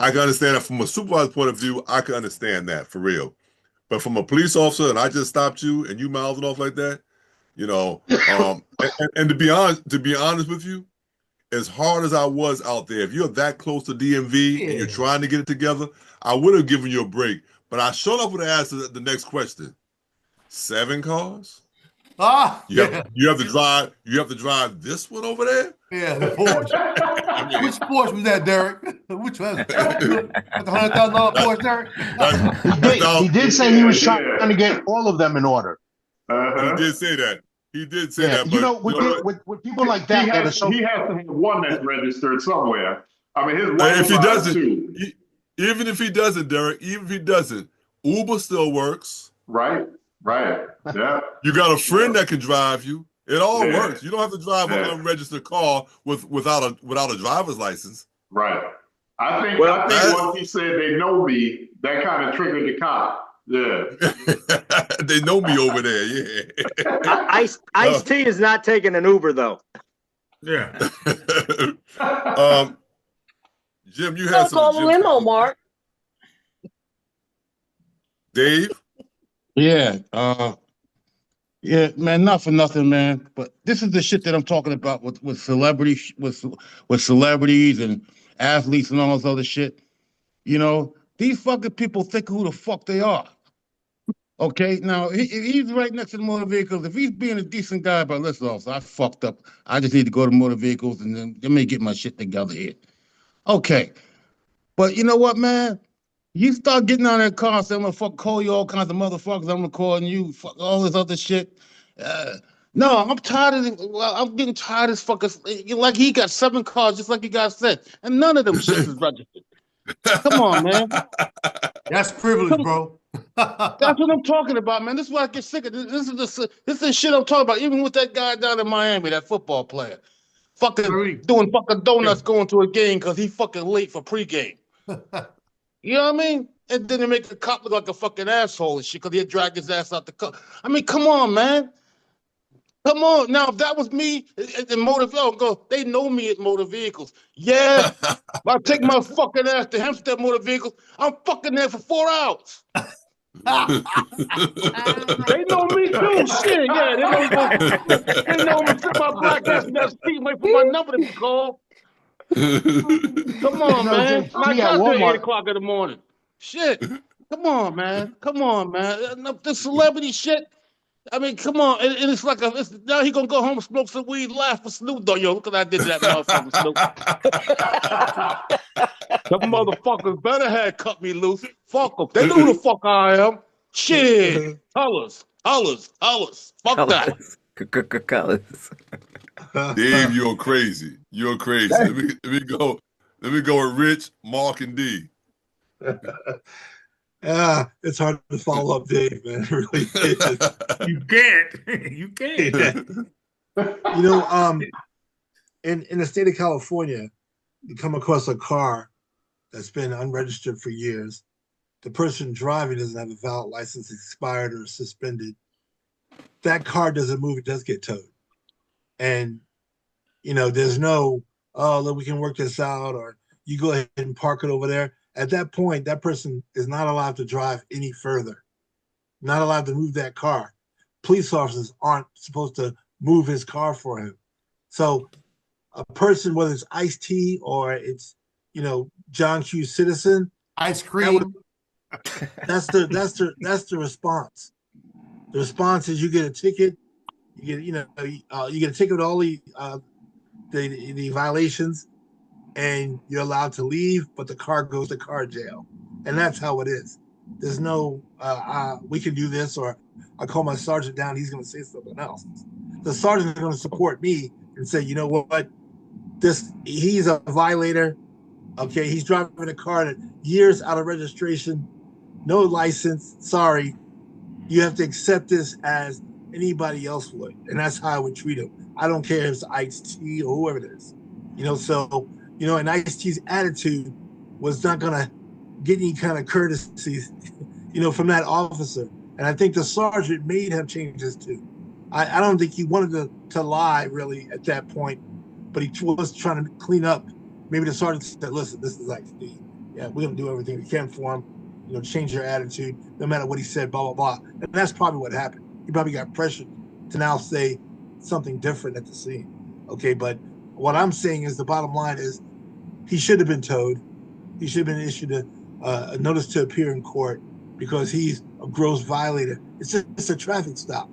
I can understand that from a supervisor's point of view. I can understand that for real. But from a police officer, and I just stopped you, and you mouthing off like that, and to be honest with you, as hard as I was out there, if you're that close to DMV and you're trying to get it together, I would have given you a break. But I sure enough would have asked the next question: 7 cars? You have to drive. You have to drive this one over there. Yeah, the Porsche. Which Porsche was that, Derek? Which one? The $100,000 Porsche, Derek? He did say he was trying to get all of them in order. He did say that. He did say that. But with people like that, he has to have one that's registered somewhere. I mean, his wife if he doesn't, too. Even if he doesn't, Derek, even if he doesn't, Uber still works. Right. Yeah. You got a friend that can drive you. It all works. You don't have to drive an unregistered car without a driver's license. Right. I think once he said they know me, that kind of triggered the cop. Yeah. They know me over there. Yeah. Ice-T is not taking an Uber though. Yeah. Jim, you had call some. a limo, Mark. Dave? Yeah, yeah, man, not for nothing, man. But this is the shit that I'm talking about with celebrities, with celebrities and athletes and all this other shit. You know, these fucking people think who the fuck they are. Okay, now he's right next to the motor vehicles. If he's being a decent guy, but listen, officer, I fucked up. I just need to go to motor vehicles and then let me get my shit together here. Okay, but you know what, man? You start getting on that car and saying, I'm gonna call you all kinds of motherfuckers. I'm recording you, fuck all this other shit. No, I'm tired of it. Well, I'm getting tired of this fucker. Like he got 7 cars, just like you guys said, and none of them shits is registered. Come on, man. That's privilege, bro. That's what I'm talking about, man. This is why I get sick of this. This is the shit I'm talking about. Even with that guy down in Miami, that football player, fucking doing fucking donuts going to a game because he fucking late for pregame. You know what I mean? And then they make the cop look like a fucking asshole and shit because he had dragged his ass out the car. I mean, come on, man. Come on. Now, if that was me in motor vehicles, they know me at motor vehicles. Yeah, if I take my fucking ass to Hempstead Motor Vehicles, I'm fucking there for 4 hours. They know me too. Shit, yeah. They know me. Sit my black ass in that seat, wait for my number to be called. Come on, man. I got there 8 o'clock in the morning. Shit. Come on, man. Come on, man. The celebrity shit. I mean, come on. And it's like now he gonna go home and smoke some weed, laugh for Snoop Dogg. Yo, look at I did that motherfucker, Snoop. Them motherfuckers better had cut me loose. Fuck them. They know who the fuck I am. Shit. Colors. Fuck that. Colors. Dave, you're crazy. You're crazy. Let me go with Rich, Mark, and D. It's hard to follow up, Dave, man. It really is. You can't. You know, in the state of California, you come across a car that's been unregistered for years. The person driving doesn't have a valid license, expired or suspended. That car doesn't move, it does get towed. And, you know, there's no, oh, look, we can work this out, or you go ahead and park it over there. At that point, that person is not allowed to drive any further, not allowed to move that car. Police officers aren't supposed to move his car for him. So a person, whether it's Ice-T or it's, you know, John Q. Citizen, ice cream. That's the response. The response is you get a ticket, you get you get a ticket with all the violations, and you're allowed to leave, but the car goes to car jail. And that's how it is. There's no, we can do this, or I call my sergeant down, he's going to say something else. The sergeant is going to support me and say, you know what, he's a violator. Okay, he's driving a car that years out of registration, no license, sorry. You have to accept this as anybody else would. And that's how I would treat him. I don't care if it's Ice-T or whoever it is. You know, so, you know, and Ice-T's attitude was not going to get any kind of courtesy, you know, from that officer. And I think the sergeant made him change his tune. I don't think he wanted to lie, really, at that point, but he was trying to clean up. Maybe the sergeant said, listen, this is Ice-T. Yeah, we're going to do everything we can for him. You know, change your attitude, no matter what he said, blah, blah, blah. And that's probably what happened. He probably got pressured to now say something different at the scene. Okay, but what I'm saying is the bottom line is he should have been towed. He should have been issued a notice to appear in court because he's a gross violator. It's a traffic stop.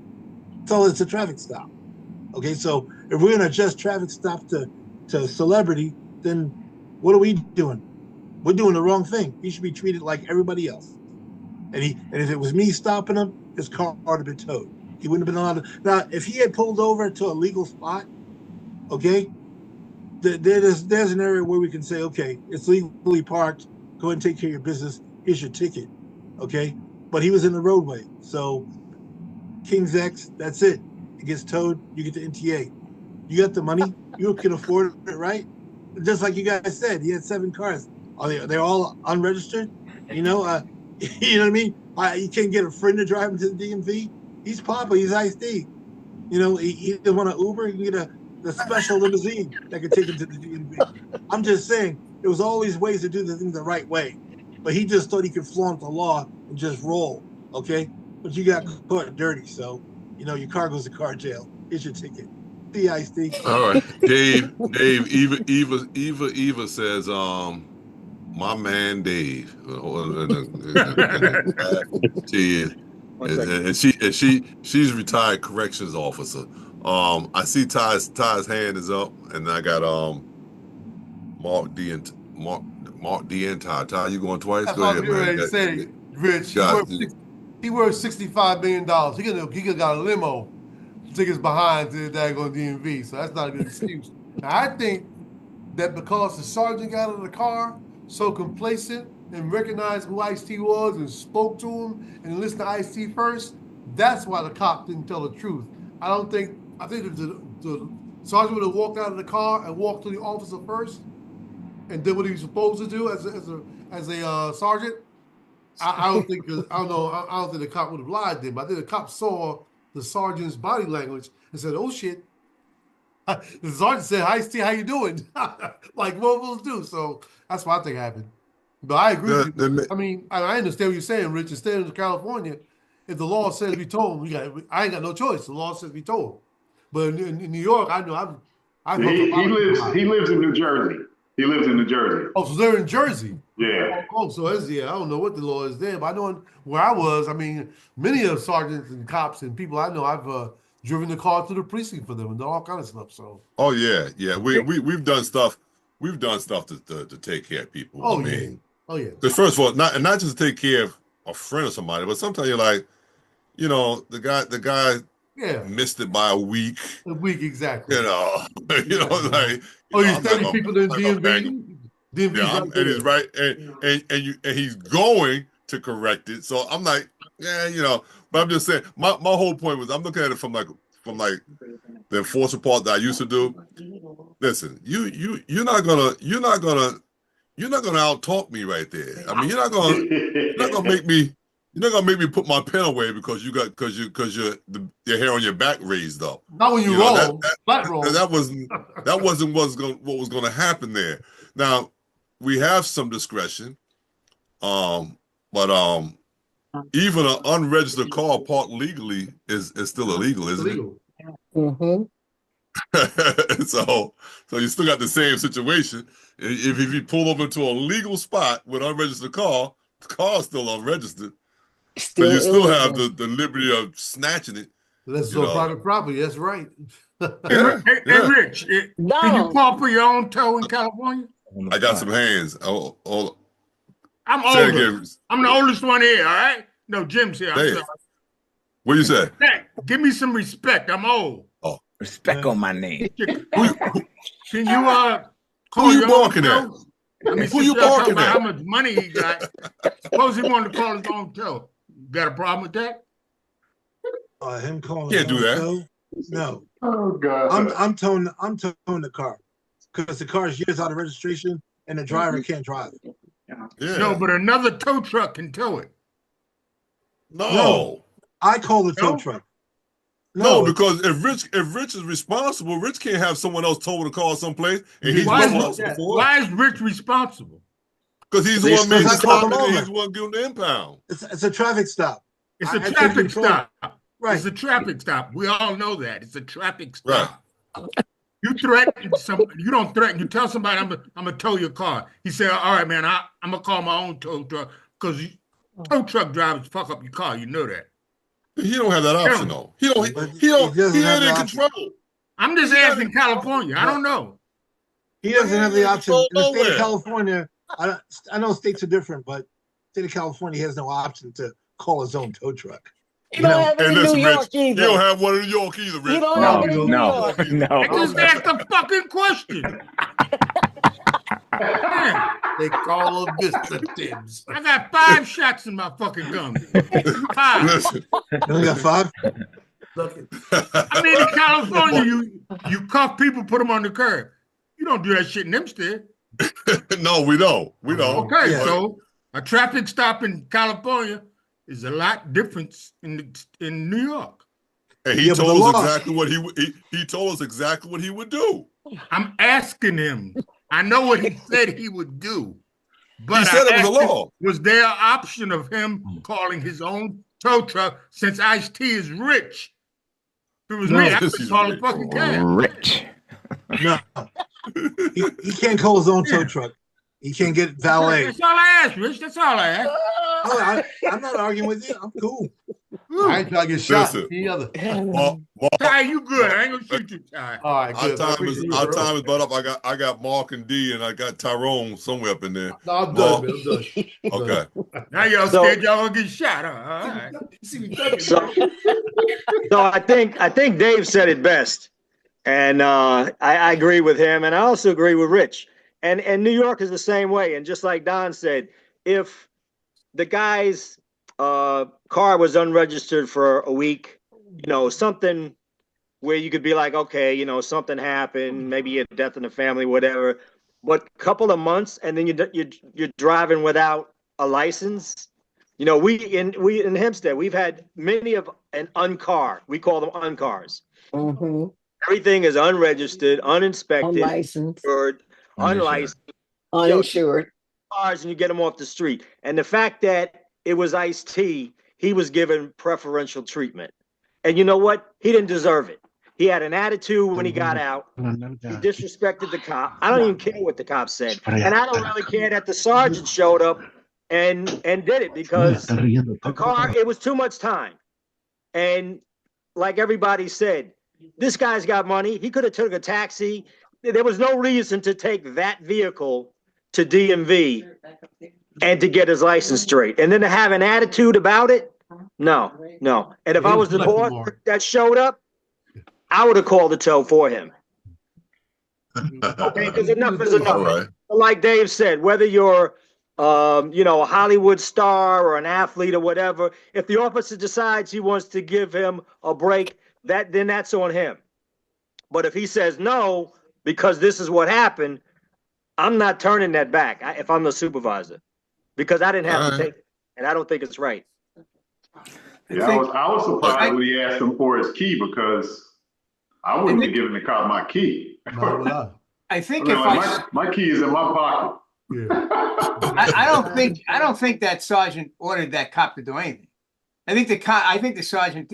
It's a traffic stop. Okay, so if we're going to adjust traffic stop to celebrity, then what are we doing? We're doing the wrong thing. He should be treated like everybody else. And if it was me stopping him, his car would have been towed. He wouldn't have been allowed to. Now, if he had pulled over to a legal spot, okay, there's an area where we can say, okay, it's legally parked. Go ahead and take care of your business. Here's your ticket, okay? But he was in the roadway. So King's X, that's it. It gets towed. You get the NTA. You got the money. You can afford it, right? Just like you guys said, he had 7 cars. They're all unregistered. You know, you know what I mean? You can't get a friend to drive him to the DMV. He's Papa. He's Ice-T. You know, he doesn't want an Uber. He can get the special limousine that can take him to the DMV. I'm just saying, there was always ways to do the things the right way. But he just thought he could flaunt the law and just roll. okay? But you got caught dirty, so you know your car goes to car jail. Here's your ticket. See, Ice-T. All right, Dave. Eva says, my man Dave. She's retired corrections officer. I see Ty's hand is up, and I got Mark D and Ty. Ty, you going twice? That's Go what ahead, I'm man. ready to say, Rich. He worth $65 million. He could got a limo to take his behind to the daggone DMV, so that's not a good excuse. Now, I think that because the sergeant got out of the car so complacent and recognized who Ice-T was and spoke to him and listened to Ice-T first, that's why the cop didn't tell the truth. I think if the sergeant would have walked out of the car and walked to the officer first and did what he was supposed to do as a sergeant, I don't think the cop would have lied to him. I think the cop saw the sergeant's body language and said, "Oh shit." The sergeant said, "Ice-T, how you doing?" Like what will do. So that's what I think happened. But I agree with you. I mean, I understand what you're saying, Rich. Instead of California, if the law says be told, I ain't got no choice. The law says be told. But in New York, I know he lives in New Jersey. He lives in New Jersey. Oh, so they're in Jersey. Yeah. Oh, so I don't know what the law is there, but I know where I was. I mean, many of sergeants and cops and people I know, I've driven the car to the precinct for them and all kind of stuff. So. Oh yeah. We've done stuff. We've done stuff to take care of people. Oh, I mean, yeah. Because first of all, not just to take care of a friend or somebody, but sometimes you're like, you know, the guy missed it by a week. A week, exactly. You know, like. Oh, you're 30 people in DMV. And he's right, and he's going to correct it. So I'm like, but I'm just saying, my whole point was I'm looking at it from like the enforcer part that I used to do. Listen, you're not gonna out talk me right there. I mean, you're not gonna make me put my pen away because your hair on your back raised up. Not when you roll, flat roll. That wasn't what was gonna happen there. Now we have some discretion, but even an unregistered car parked legally is still illegal, isn't it? Mm-hmm. So you still got the same situation. If you pull up into a legal spot with an unregistered car, the car's still unregistered. So you still have the liberty of snatching it. That's so private property. That's right. Hey, Rich, can you call for your own toe in California? I got some hands. I'm oldest. I'm the oldest one here, all right? No, Jim's here. I'm sorry. What you say? Give me some respect. I'm old. Oh, respect on my name. Can you who you barking at? I mean, who you barking at? How much money he got? Suppose he wanted to call his own toe. Got a problem with that? Him calling. Can't do that. Toe? No. Oh God. I'm towing the car because the car is years out of registration and the driver can't drive it. Yeah. No, but another tow truck can tow it. No. I call the tow truck. No, because if Rich is responsible, Rich can't have someone else tow the car someplace, and he's responsible for it. Why is Rich responsible? Because he's the one making the stop and he's the one giving the impound. It's a traffic stop. It's a traffic stop. Right. It's a traffic stop. We all know that. It's a traffic stop. Right. You threaten somebody. You don't threaten. You tell somebody, I'm gonna tow your car. He said, all right, man, I'm gonna call my own tow truck because tow truck drivers fuck up your car. You know that. He don't have that option though. He ain't in control. I'm just asking California. I don't know. He doesn't have the option. In the state of California, I know states are different, but the state of California has no option to call his own tow truck. You don't have it in New York either. You don't have one in New York either, Rich. You don't have it in New York. No. I just asked a fucking question. They call them Mr. Tibbs. I got 5 shots in my fucking gun. 5. Listen. You only got 5? I mean, in California, you cuff people, put them on the curb. You don't do that shit in Hempstead. No, we don't. We don't. Okay, so a traffic stop in California is a lot different in New York. And he told us exactly what he told us exactly what he would do. I'm asking him. I know what he said he would do. But he said it was a law. Was there an option of him calling his own tow truck since Ice-T is rich. If it was me, I would call a fucking cab. Rich. No, he can't call his own tow truck. He can't get valet. That's all I asked, Rich. That's all I asked. Oh, I'm not arguing with you. I'm cool. I ain't trying to get shot. Listen. The other. Ty, you good. I ain't gonna shoot you, Ty. All right, good. Our time is about up. I got Mark and D, and I got Tyrone somewhere up in there. No, I'm done, man. I'm done. Okay. Now y'all scared y'all gonna get shot, huh? All right. So I think Dave said it best, and I agree with him, and I also agree with Rich. And New York is the same way. And just like Don said, if the guy's car was unregistered for a week, something where you could be like, okay, something happened, maybe a death in the family, whatever. But a couple of months, and then you're driving without a license. We in Hempstead, we've had many of an uncar. We call them uncars. Mm-hmm. Everything is unregistered, uninspected, Unlicensed. unlicensed, Uninsured. Cars, and you get them off the street. And the fact that it was Ice-T, he was given preferential treatment. And you know what? He didn't deserve it. He had an attitude when he got out. He disrespected the cop. I don't even care what the cop said. And I don't really care that the sergeant showed up and did it, because the car, it was too much time. And like everybody said, this guy's got money. He could have took a taxi. There was no reason to take that vehicle to DMV and to get his license straight. And then to have an attitude about it? No. And if I was the boss that showed up, I would have called the tow for him. Okay, because enough is enough. Right. Like Dave said, whether you're a Hollywood star or an athlete or whatever, if the officer decides he wants to give him a break, then that's on him. But if he says no, because this is what happened, I'm not turning that back if I'm the supervisor, because I didn't have to take it, and I don't think it's right. Yeah, I was surprised when he asked him for his key, because I wouldn't be giving the cop my key. I think my key is in my pocket. Yeah. I don't think that sergeant ordered that cop to do anything. I think the sergeant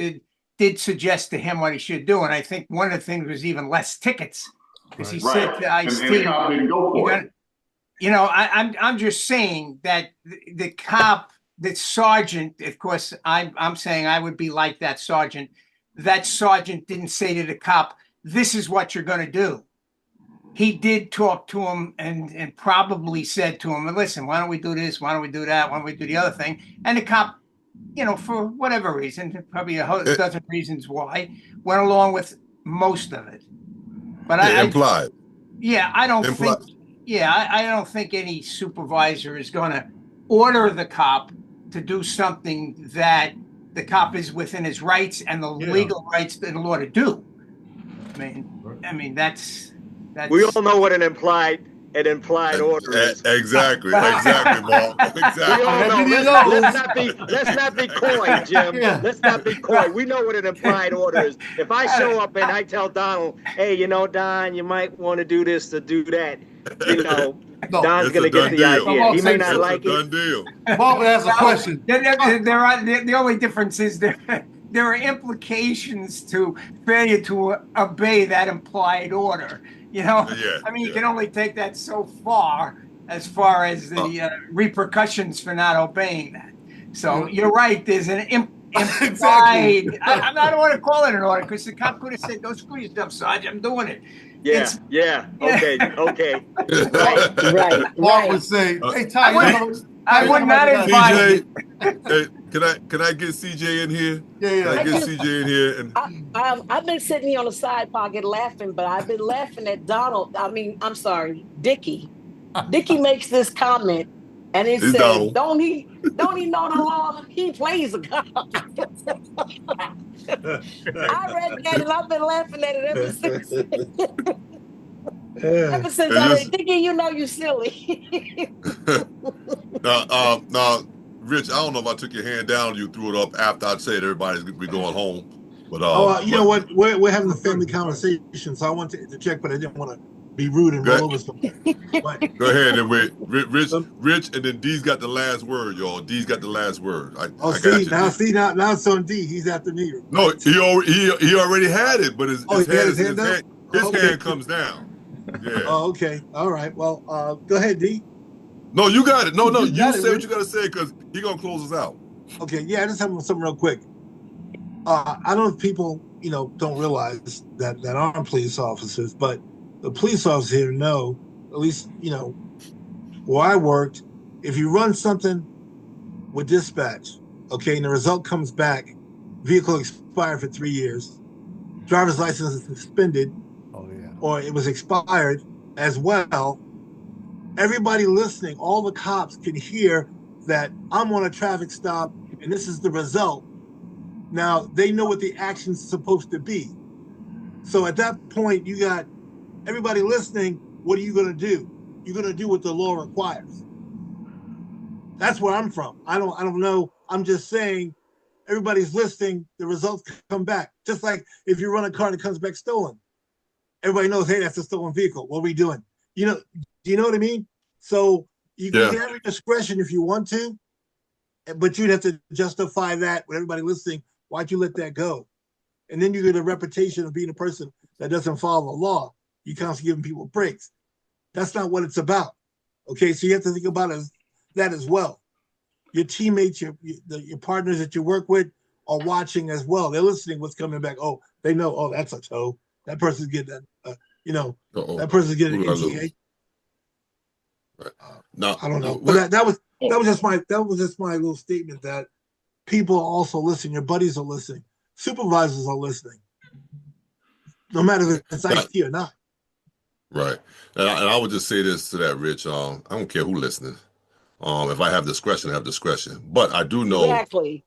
did suggest to him what he should do, and I think one of the things was even less tickets, because he said to Ice-T, and the cop didn't go for it. I'm just saying that the cop, the sergeant, of course, I'm saying I would be like that sergeant. That sergeant didn't say to the cop, "This is what you're going to do." He did talk to him and probably said to him, "Listen, why don't we do this? Why don't we do that? Why don't we do the other thing?" And the cop, for whatever reason, probably a dozen reasons why, went along with most of it. But implied. I don't think any supervisor is going to order the cop to do something that the cop is within his rights and the legal rights in the law to do. I mean that's. We all know what an implied order is. Exactly, Mark. Exactly. We all know. Let's not be coy, Jim. Let's not be coy. We know what an implied order is. If I show up and I tell Donald, "Hey, Don, you might want to do this or do that," Don's gonna get the idea. He may not like it. Done deal. Marvin has a question. The only difference is there are implications to failure to obey that implied order. You can only take that so far as the repercussions for not obeying that. So you're right. There's an implied. I don't want to call it an order, because the cop could have said, "Don't screw yourself, Sergeant. I'm doing it." Okay. Right. Mark would say, "Hey, Ty, I would not advise. Hey, can I get CJ in here? Yeah. Can I get CJ in here? And I've been sitting here on the side pocket laughing, but I've been laughing at Donald. I'm sorry, Dickie. Dickie makes this comment, and it says, Donald. "Don't he know the law? He plays a cop." I read that, and I've been laughing at it ever since. Ever since I read, Dickie, you silly. Now, Rich, I don't know if I took your hand down and you threw it up after I said everybody's going to be going home. But you know what? We're having a family conversation, so I wanted to check, but I didn't want to be rude and Go roll over somebody. But Go ahead and wait. Rich, and then D's got the last word, y'all. D's got the last word. I got you, D. now it's on D. He's after me. No, he already had it, but his hand hand comes down. Yeah. Oh, okay. All right. Well, go ahead, D. No, you got it. No, you got say it, what Rich. you got to say because he gonna close us out. Okay. Yeah, I just have something real quick. I don't know if people, don't realize that aren't police officers, but the police officers here know, at least, where I worked, if you run something with dispatch, okay, and the result comes back, vehicle expired for 3 years, driver's license is suspended, or it was expired as well, everybody listening, all the cops can hear that I'm on a traffic stop and this is the result. Now they know what the action's supposed to be. So at that point, you got everybody listening. What are you going to do? You're going to do what the law requires. That's where I'm from. I don't know. I'm just saying everybody's listening. The results come back. Just like if you run a car and it comes back stolen. Everybody knows, hey, that's a stolen vehicle. What are we doing? Do you know what I mean? So you can have your discretion if you want to, but you'd have to justify that with everybody listening. Why'd you let that go? And then you get a reputation of being a person that doesn't follow the law. You constantly giving people breaks. That's not what it's about. Okay, so you have to think about that as well. Your teammates, your partners that you work with are watching as well. They're listening what's coming back. Oh, they know, oh, that's a tow. That person's getting that person's getting an ETA. No, I don't know. But that was just my little statement that people are also listening. Your buddies are listening. Supervisors are listening. No matter if it's IT or not. Right. And I would just say this to that, Rich. I don't care who listening. If I have discretion, I have discretion. But I do know. Exactly.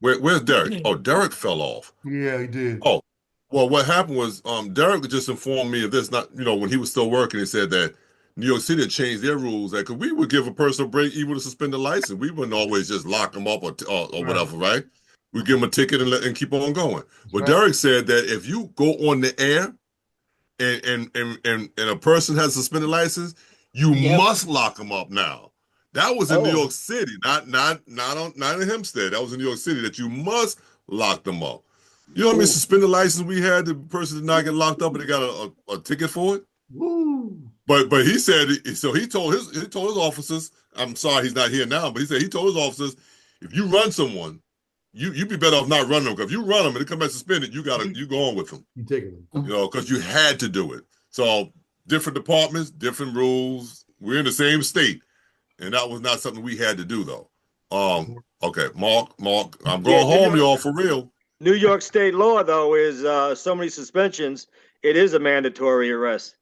Where's Derek? Oh, Derek fell off. Yeah, he did. Oh, well, what happened was Derek just informed me of this. Not when he was still working, he said that New York City had changed their rules. That because we would give a person a break even to suspend the license. We wouldn't always just lock them up or whatever, right? We give them a ticket and keep on going. Well, Derek said that if you go on the air and a person has a suspended license, you must lock them up now. That was in New York City, not in Hempstead. That was in New York City that you must lock them up. You know what I mean? Suspended license we had, the person did not get locked up, and they got a ticket for it. Woo. But he said so. He told his officers. I'm sorry he's not here now, but he said he told his officers, if you run someone, you be better off not running them. Because if you run them and they come back suspended, you go on with them. You taking them? Because you had to do it. So different departments, different rules. We're in the same state, and that was not something we had to do though. Okay, Mark, I'm going home, y'all, for real. New York State law, though, is so many suspensions. It is a mandatory arrest.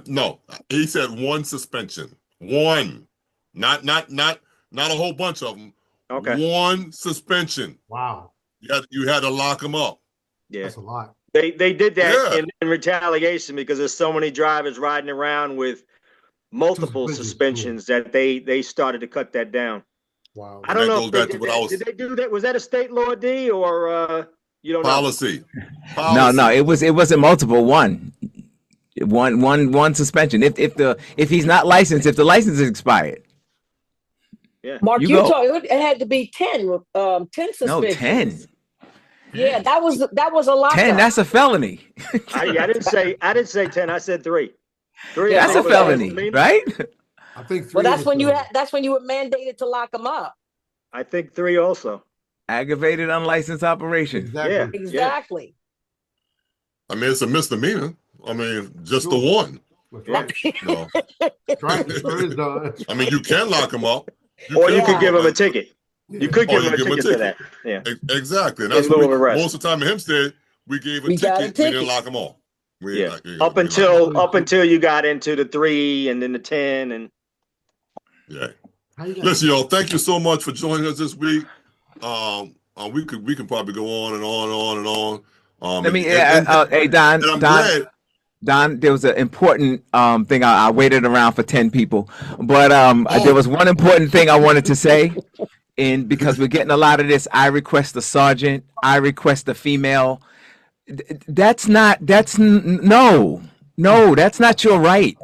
No. He said one suspension. One, not a whole bunch of them. Okay. One suspension. Wow. You had to lock them up. Yeah, that's a lot. They did that in retaliation because there's so many drivers riding around with multiple suspensions that they started to cut that down. Wow. I don't know if did they do that? Was that a state law, D, or you don't know? Policy. No, it wasn't multiple. One suspension. If he's not licensed, if the license is expired. Yeah. Mark, you told it had to be 10 suspensions. No, 10. Yeah, that was a lot. 10. That's a felony. I didn't say 10. I said 3. 3. That's a felony, right? I think 3. Well, that's when you were mandated to lock them up. I think 3 also. Aggravated unlicensed operation. Exactly. Yeah. Exactly. I mean, it's a misdemeanor. I mean, just the one. Right. No. Right. I mean, you can lock them up. You could give them a ticket. You could give them a ticket for that. Yeah. Exactly. And that's what most of the time in Hempstead, we gave a ticket. We didn't lock them all. Up until you got into the 3 and then the 10 and. Yeah. Listen, y'all, thank you so much for joining us this week. We can probably go on and on and on and on. Let me, hey Don, there was an important thing. I waited around for 10 people, but there was one important thing I wanted to say. And because we're getting a lot of this, I request a sergeant. I request a female. No. No, that's not your right.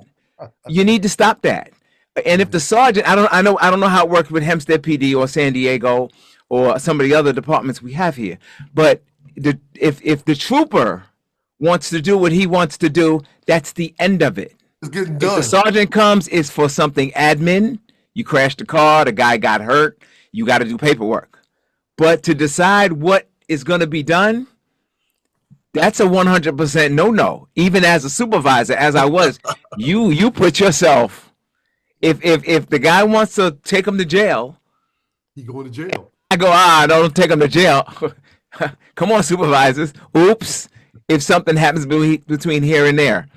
You need to stop that. And if the sergeant, I don't know how it works with Hempstead PD or San Diego or some of the other departments we have here, but if the trooper wants to do what he wants to do, that's the end of it. It's getting If done. the sergeant comes, it's for something admin. You crashed the car, the guy got hurt, you got to do paperwork. But to decide what is going to be done, that's a 100% no. Even as a supervisor, as I was, you put yourself. If the guy wants to take him to jail, He going to jail. I go, don't take him to jail. Come on, supervisors. Oops. If something happens between here and there.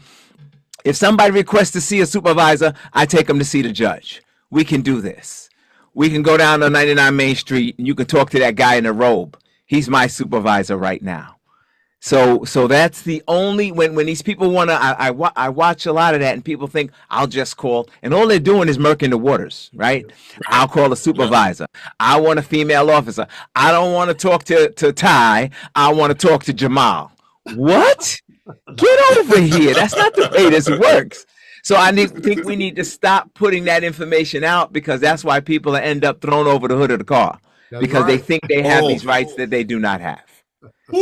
If somebody requests to see a supervisor, I take them to see the judge. We can do this. We can go down to 99 Main Street and you can talk to that guy in the robe. He's my supervisor right now. So that's the only, when these people want to, I watch a lot of that and people think I'll just call, and all they're doing is murking the waters, right? I'll call a supervisor. I want a female officer. I don't want to talk to Ty. I want to talk to Jamal. What? Get over here. That's not the way this works. So I think we need to stop putting that information out, because that's why people end up thrown over the hood of the car, because they think they have these rights that they do not have.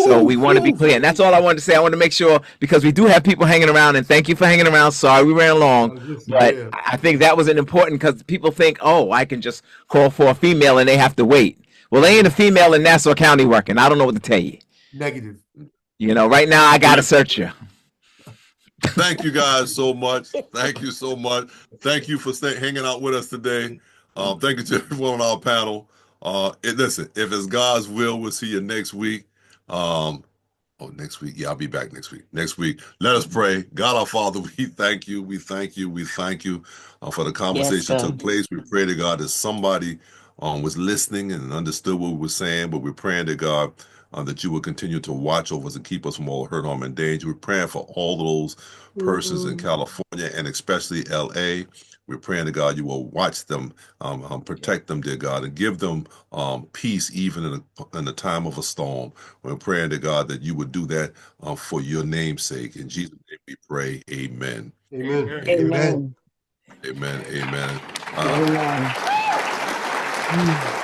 So we want to be clear. And that's all I wanted to say. I want to make sure, because we do have people hanging around, and thank you for hanging around. Sorry we ran long, but I think that was an important, because people think, oh, I can just call for a female and they have to wait. Well, they ain't a female in Nassau County working. I don't know what to tell you. Negative. You know, right now I got to search you. Thank you guys so much. Thank you so much. Thank you for hanging out with us today. Thank you to everyone on our panel. Listen, if it's God's will, we'll see you next week. Next week. Yeah, I'll be back next week. Next week. Let us pray. God our Father, we thank you. We thank you. We thank you for the conversation that took place. We pray to God that somebody was listening and understood what we were saying, but we're praying to God that you will continue to watch over us and keep us from all hurt, harm, and danger. We're praying for all those persons in California and especially LA. We're praying to God you will watch them, protect them, dear God, and give them peace even in the time of a storm. We're praying to God that you would do that for your name's sake. In Jesus' name we pray, amen. Amen. Amen. Amen. Amen. Amen.